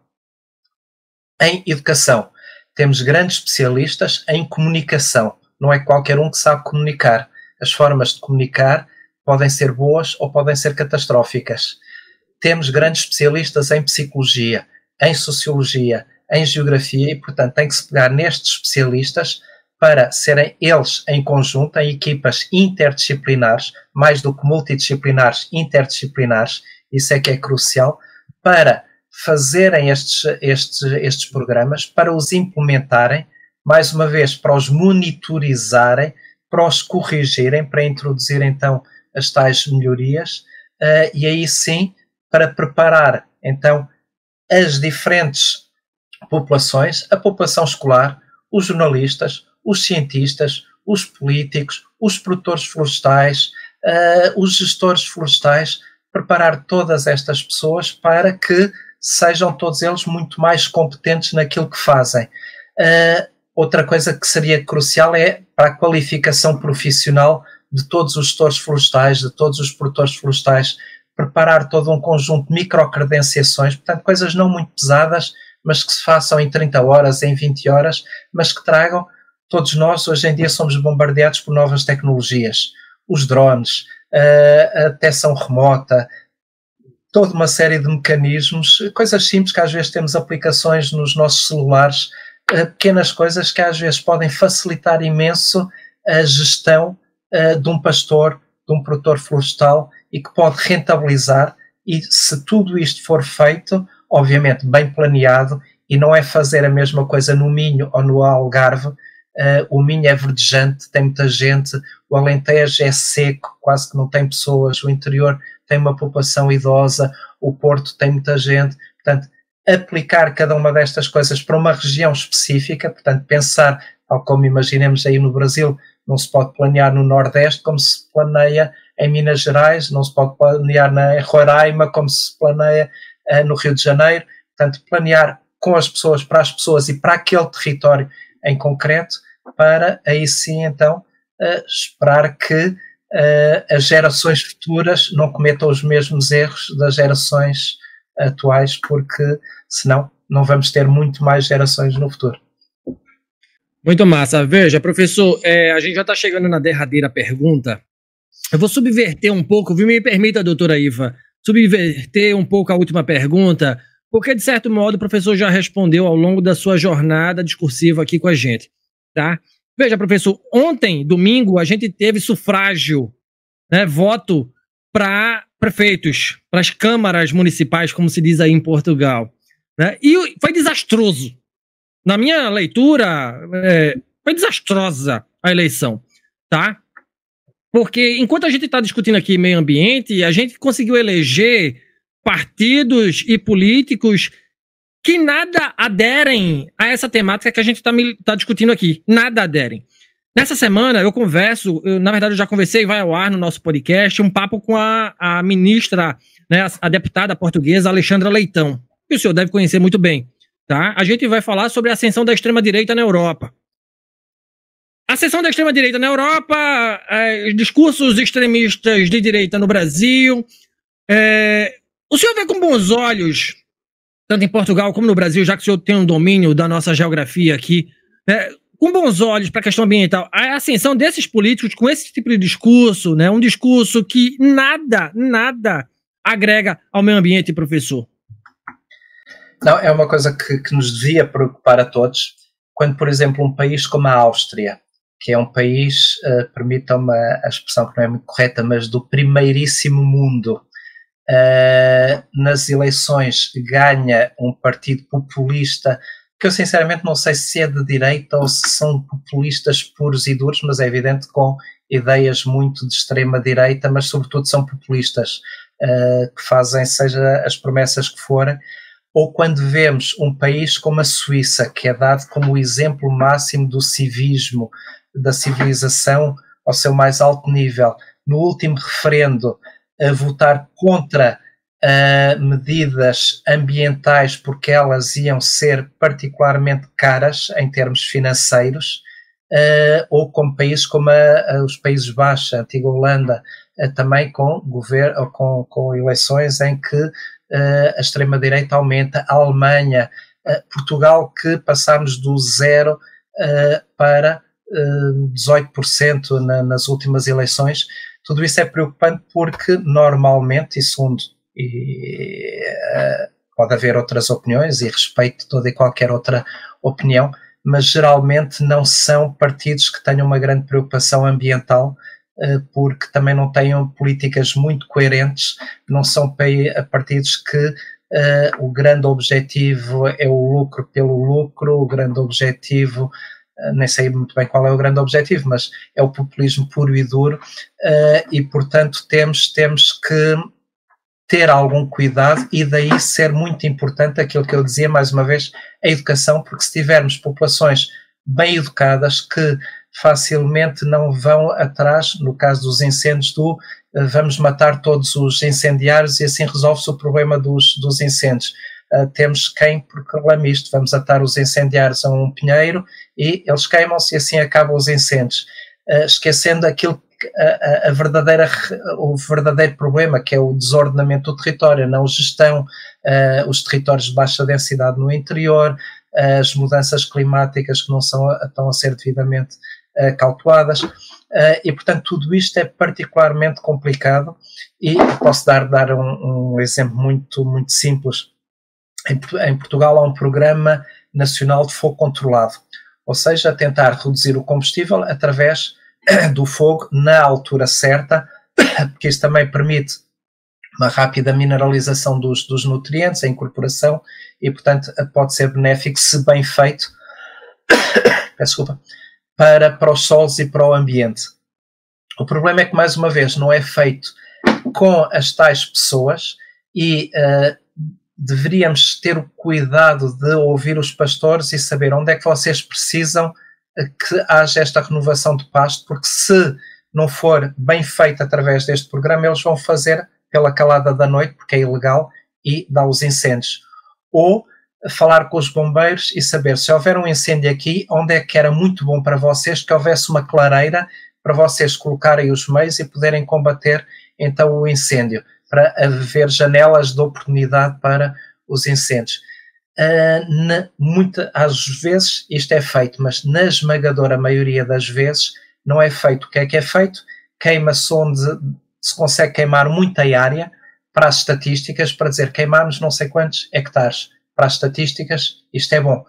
em educação. Temos grandes especialistas em comunicação. Não é qualquer um que sabe comunicar. As formas de comunicar podem ser boas ou podem ser catastróficas. Temos grandes especialistas em psicologia, em sociologia, em geografia, e portanto tem que se pegar nestes especialistas para serem eles em conjunto, em equipas interdisciplinares, mais do que multidisciplinares, interdisciplinares, isso é que é crucial, para fazerem estes programas, para os implementarem, mais uma vez, para os monitorizarem, para os corrigirem, para introduzir então as tais melhorias, e aí sim, para preparar então as diferentes populações, a população escolar, os jornalistas, os cientistas, os políticos, os produtores florestais, os gestores florestais, preparar todas estas pessoas para que sejam todos eles muito mais competentes naquilo que fazem. Outra coisa que seria crucial é para a qualificação profissional de todos os gestores florestais, de todos os produtores florestais, preparar todo um conjunto de microcredenciações, portanto coisas não muito pesadas, mas que se façam em 30 horas, em 20 horas, mas que tragam, todos nós hoje em dia somos bombardeados por novas tecnologias, os drones, a detecção remota, toda uma série de mecanismos, coisas simples que às vezes temos aplicações nos nossos celulares, pequenas coisas que às vezes podem facilitar imenso a gestão de um pastor, de um produtor florestal, e que pode rentabilizar, e se tudo isto for feito, obviamente bem planeado, e não é fazer a mesma coisa no Minho ou no Algarve. O Minho é verdejante, tem muita gente, o Alentejo é seco, quase que não tem pessoas, o interior tem uma população idosa, o Porto tem muita gente, portanto, aplicar cada uma destas coisas para uma região específica, portanto, pensar, tal como imaginemos aí no Brasil, não se pode planear no Nordeste como se planeia em Minas Gerais, não se pode planear em Roraima como se planeia no Rio de Janeiro, portanto, planear com as pessoas, para as pessoas e para aquele território em concreto, para aí sim, então, esperar que as gerações futuras não cometam os mesmos erros das gerações atuais, porque senão não vamos ter muito mais gerações no futuro. Muito massa. Veja, professor, a gente já está chegando na derradeira pergunta. Eu vou subverter um pouco, me permita, doutora Iva, subverter um pouco a última pergunta, porque, de certo modo, o professor já respondeu ao longo da sua jornada discursiva aqui com a gente, tá? Veja, professor, ontem, domingo, a gente teve sufrágio, né, voto para prefeitos, para as câmaras municipais, como se diz aí em Portugal, né? E foi desastroso. Na minha leitura, foi desastrosa a eleição, tá? Porque enquanto a gente está discutindo aqui meio ambiente, a gente conseguiu eleger partidos e políticos que nada aderem a essa temática que a gente tá discutindo aqui. Nada aderem. Nessa semana eu converso, na verdade eu já conversei, vai ao ar no nosso podcast, um papo com a ministra, né, a deputada portuguesa Alexandra Leitão, que o senhor deve conhecer muito bem. Tá? A gente vai falar sobre a ascensão da extrema-direita na Europa. A ascensão da extrema-direita na Europa, discursos extremistas de direita no Brasil. O senhor vê com bons olhos, tanto em Portugal como no Brasil, já que o senhor tem um domínio da nossa geografia aqui, com bons olhos para a questão ambiental, a ascensão desses políticos com esse tipo de discurso, né, um discurso que nada agrega ao meio ambiente, professor? Não, é uma coisa que nos devia preocupar a todos, quando, por exemplo, um país como a Áustria, que é um país, permitam-me a expressão que não é muito correta, mas do primeiríssimo mundo, nas eleições ganha um partido populista, que eu sinceramente não sei se é de direita ou se são populistas puros e duros, mas é evidente com ideias muito de extrema direita, mas sobretudo são populistas, que fazem seja as promessas que forem. Ou quando vemos um país como a Suíça, que é dado como o exemplo máximo do civismo, da civilização ao seu mais alto nível, no último referendo a votar contra medidas ambientais porque elas iam ser particularmente caras em termos financeiros, ou como países como os Países Baixos, a antiga Holanda, também com eleições em que a extrema-direita aumenta, a Alemanha, Portugal, que passámos do 0 para 18% nas últimas eleições. Tudo isso é preocupante porque normalmente, pode haver outras opiniões e respeito toda e qualquer outra opinião, mas geralmente não são partidos que tenham uma grande preocupação ambiental, porque também não tenham políticas muito coerentes, não são partidos que o grande objetivo é o lucro pelo lucro, o grande objetivo, nem sei muito bem qual é o grande objetivo, mas é o populismo puro e duro, e portanto temos que ter algum cuidado, e daí ser muito importante aquilo que eu dizia mais uma vez, a educação, porque se tivermos populações bem educadas que facilmente não vão atrás, no caso dos incêndios, vamos matar todos os incendiários e assim resolve-se o problema dos incêndios. Temos quem proclame isto, vamos atar os incendiários a um pinheiro e eles queimam-se e assim acabam os incêndios, esquecendo aquilo o verdadeiro problema, que é o desordenamento do território, não a gestão, os territórios de baixa densidade no interior, as mudanças climáticas que não estão a ser devidamente calculadas, e portanto tudo isto é particularmente complicado. E posso dar um exemplo muito, muito simples. Em Portugal há um programa nacional de fogo controlado, ou seja, tentar reduzir o combustível através do fogo na altura certa, porque isso também permite uma rápida mineralização dos nutrientes, a incorporação, e portanto pode ser benéfico se bem feito, para os solos e para o ambiente. O problema é que, mais uma vez, não é feito com as tais pessoas e deveríamos ter o cuidado de ouvir os pastores e saber onde é que vocês precisam que haja esta renovação de pasto, porque se não for bem feito através deste programa, eles vão fazer pela calada da noite, porque é ilegal, e dá os incêndios. Ou falar com os bombeiros e saber se houver um incêndio aqui, onde é que era muito bom para vocês que houvesse uma clareira para vocês colocarem os meios e poderem combater então o incêndio, para haver janelas de oportunidade para os incêndios. às vezes isto é feito, mas na esmagadora maioria das vezes não é feito. O que é feito? Queima-se onde se consegue queimar muita área para as estatísticas, para dizer queimamos não sei quantos hectares. Para as estatísticas, isto é bom. O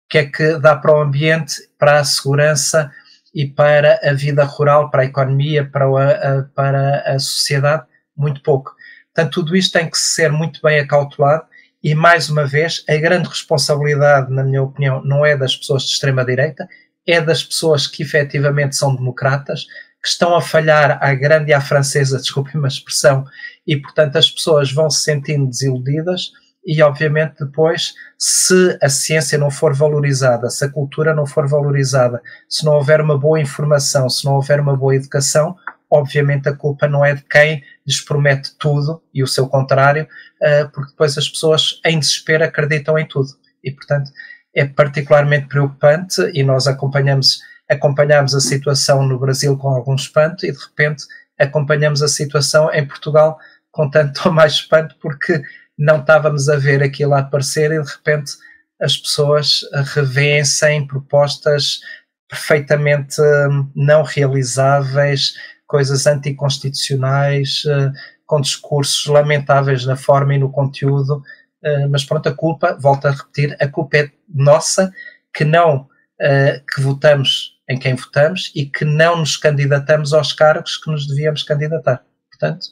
que é que dá para o ambiente, para a segurança e para a vida rural, para a economia, para a sociedade? Muito pouco. Portanto, tudo isto tem que ser muito bem acautelado e, mais uma vez, a grande responsabilidade, na minha opinião, não é das pessoas de extrema-direita, é das pessoas que efetivamente são democratas, que estão a falhar à grande e à francesa, desculpem-me a expressão, e, portanto, as pessoas vão se sentindo desiludidas e, obviamente, depois, se a ciência não for valorizada, se a cultura não for valorizada, se não houver uma boa informação, se não houver uma boa educação, obviamente a culpa não é de quem lhes promete tudo e o seu contrário, porque depois as pessoas em desespero acreditam em tudo e, portanto, é particularmente preocupante e nós acompanhamos a situação no Brasil com algum espanto e de repente acompanhamos a situação em Portugal com tanto ou mais espanto porque não estávamos a ver aquilo a aparecer e de repente as pessoas revêem-se em propostas perfeitamente não realizáveis, coisas anticonstitucionais, com discursos lamentáveis na forma e no conteúdo, mas pronto, a culpa, volto a repetir, a culpa é nossa, que votamos em quem votamos e que não nos candidatamos aos cargos que nos devíamos candidatar. Portanto...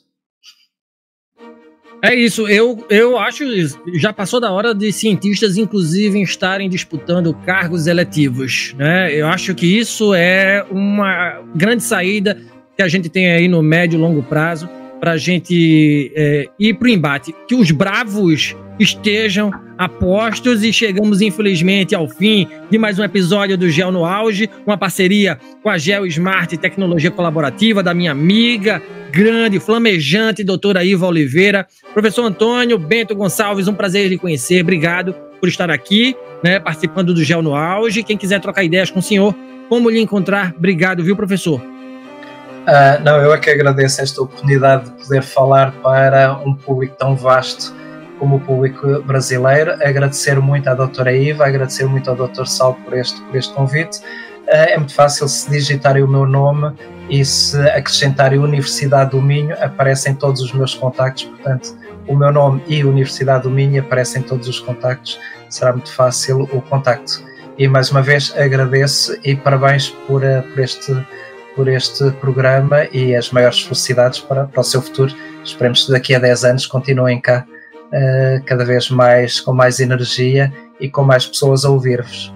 É isso, eu acho já passou da hora de cientistas, inclusive, estarem disputando cargos eletivos, né? Eu acho que isso é uma grande saída que a gente tem aí no médio e longo prazo para a gente ir para o embate, que os bravos estejam apostos e chegamos, infelizmente, ao fim de mais um episódio do Geo no Auge, uma parceria com a Geo Smart Tecnologia Colaborativa, da minha amiga, grande, flamejante, doutora Iva Oliveira. Professor Antônio Bento Gonçalves, um prazer lhe conhecer, obrigado por estar aqui, né, participando do Geo no Auge. Quem quiser trocar ideias com o senhor, como lhe encontrar? Obrigado, viu, professor? Não, eu é que agradeço esta oportunidade de poder falar para um público tão vasto como o público brasileiro. Agradecer muito à doutora Iva, agradecer muito ao doutor Saulo por este convite. É muito fácil, se digitarem o meu nome e se acrescentarem Universidade do Minho, aparecem todos os meus contactos, portanto, o meu nome e Universidade do Minho aparecem todos os contactos, será muito fácil o contacto. E mais uma vez agradeço e parabéns por este programa e as maiores felicidades para o seu futuro. Esperemos que daqui a 10 anos continuem cá, cada vez mais, com mais energia e com mais pessoas a ouvir-vos.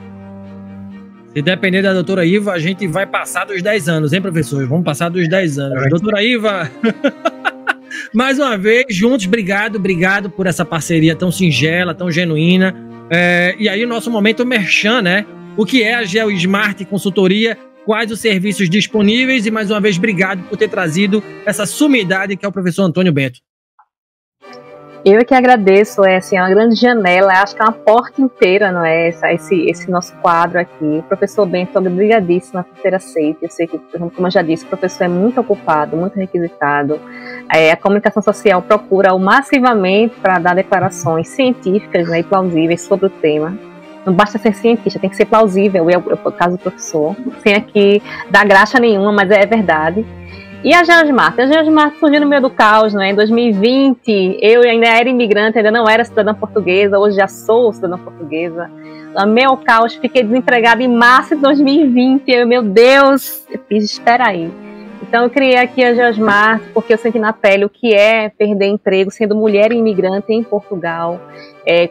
Se depender da doutora Iva, a gente vai passar dos 10 anos, hein, professor? Vamos passar dos 10 anos. Doutora Iva, mais uma vez, juntos, obrigado por essa parceria tão singela, tão genuína. E aí o nosso momento merchan, né? O que é a Geo Smart Consultoria, quais os serviços disponíveis e, mais uma vez, obrigado por ter trazido essa sumidade que é o professor Antônio Bento. Eu é que agradeço, assim, é uma grande janela, acho que é uma porta inteira, não é? Esse nosso quadro aqui. Professor Bento, obrigadíssima por ter aceito. Eu sei que, como eu já disse, o professor é muito ocupado, muito requisitado. A comunicação social procura-o massivamente para dar declarações científicas, né, e plausíveis sobre o tema. Não basta ser cientista, tem que ser plausível, é o caso do professor, sem aqui dar graxa nenhuma, mas é verdade. E a Geo Smart? A Geo Smart surgiu no meio do caos, né? Em 2020, eu ainda era imigrante, ainda não era cidadã portuguesa, hoje já sou cidadã portuguesa. No meio caos, fiquei desempregada em março de 2020, meu Deus, eu fiz, espera aí. Então eu criei aqui a Geo Smart porque eu senti na pele o que é perder emprego sendo mulher e imigrante em Portugal.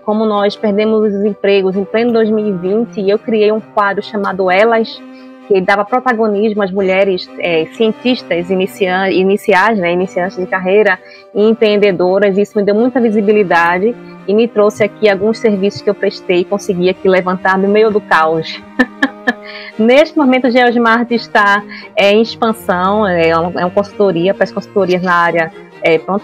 Como nós perdemos os empregos em pleno 2020, e eu criei um quadro chamado Elas, que dava protagonismo às mulheres cientistas iniciais, né, iniciantes de carreira e empreendedoras. Isso me deu muita visibilidade e me trouxe aqui alguns serviços que eu prestei e consegui aqui levantar no meio do caos. Neste momento, o Geo Smart está em expansão, é uma consultoria, faz consultorias na área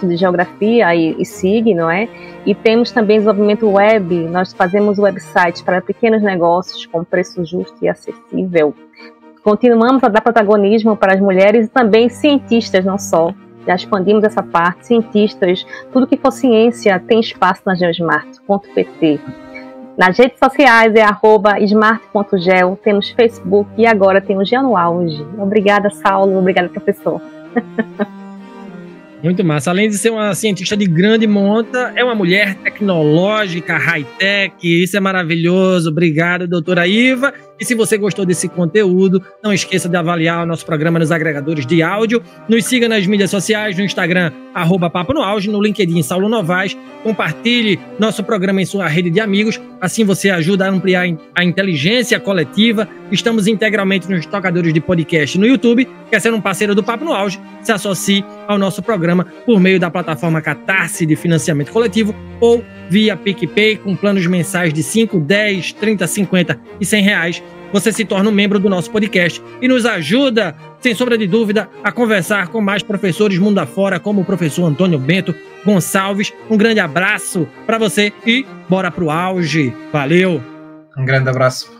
de geografia e SIG, não é? E temos também desenvolvimento web, nós fazemos websites para pequenos negócios com preço justo e acessível. Continuamos a dar protagonismo para as mulheres e também cientistas, não só. Já expandimos essa parte, cientistas, tudo que for ciência tem espaço na geosmart.pt. Nas redes sociais é @smart.gel, temos Facebook e agora tem o Gel no Auge. Obrigada, Saulo. Obrigada, professor. Muito massa. Além de ser uma cientista de grande monta, é uma mulher tecnológica, high-tech. Isso é maravilhoso. Obrigado, doutora Iva. E se você gostou desse conteúdo, não esqueça de avaliar o nosso programa nos agregadores de áudio. Nos siga nas mídias sociais, no Instagram, @Papo no Auge, no LinkedIn, Saulo Novaes. Compartilhe nosso programa em sua rede de amigos. Assim você ajuda a ampliar a inteligência coletiva. Estamos integralmente nos tocadores de podcast no YouTube. Quer ser um parceiro do Papo no Auge? Se associe ao nosso programa por meio da plataforma Catarse de financiamento coletivo ou via PicPay com planos mensais de 5, 10, 30, 50 e 100 reais. Você se torna um membro do nosso podcast e nos ajuda, sem sombra de dúvida, a conversar com mais professores mundo afora, como o professor Antônio Bento Gonçalves. Um grande abraço para você e bora pro auge. Valeu! Um grande abraço.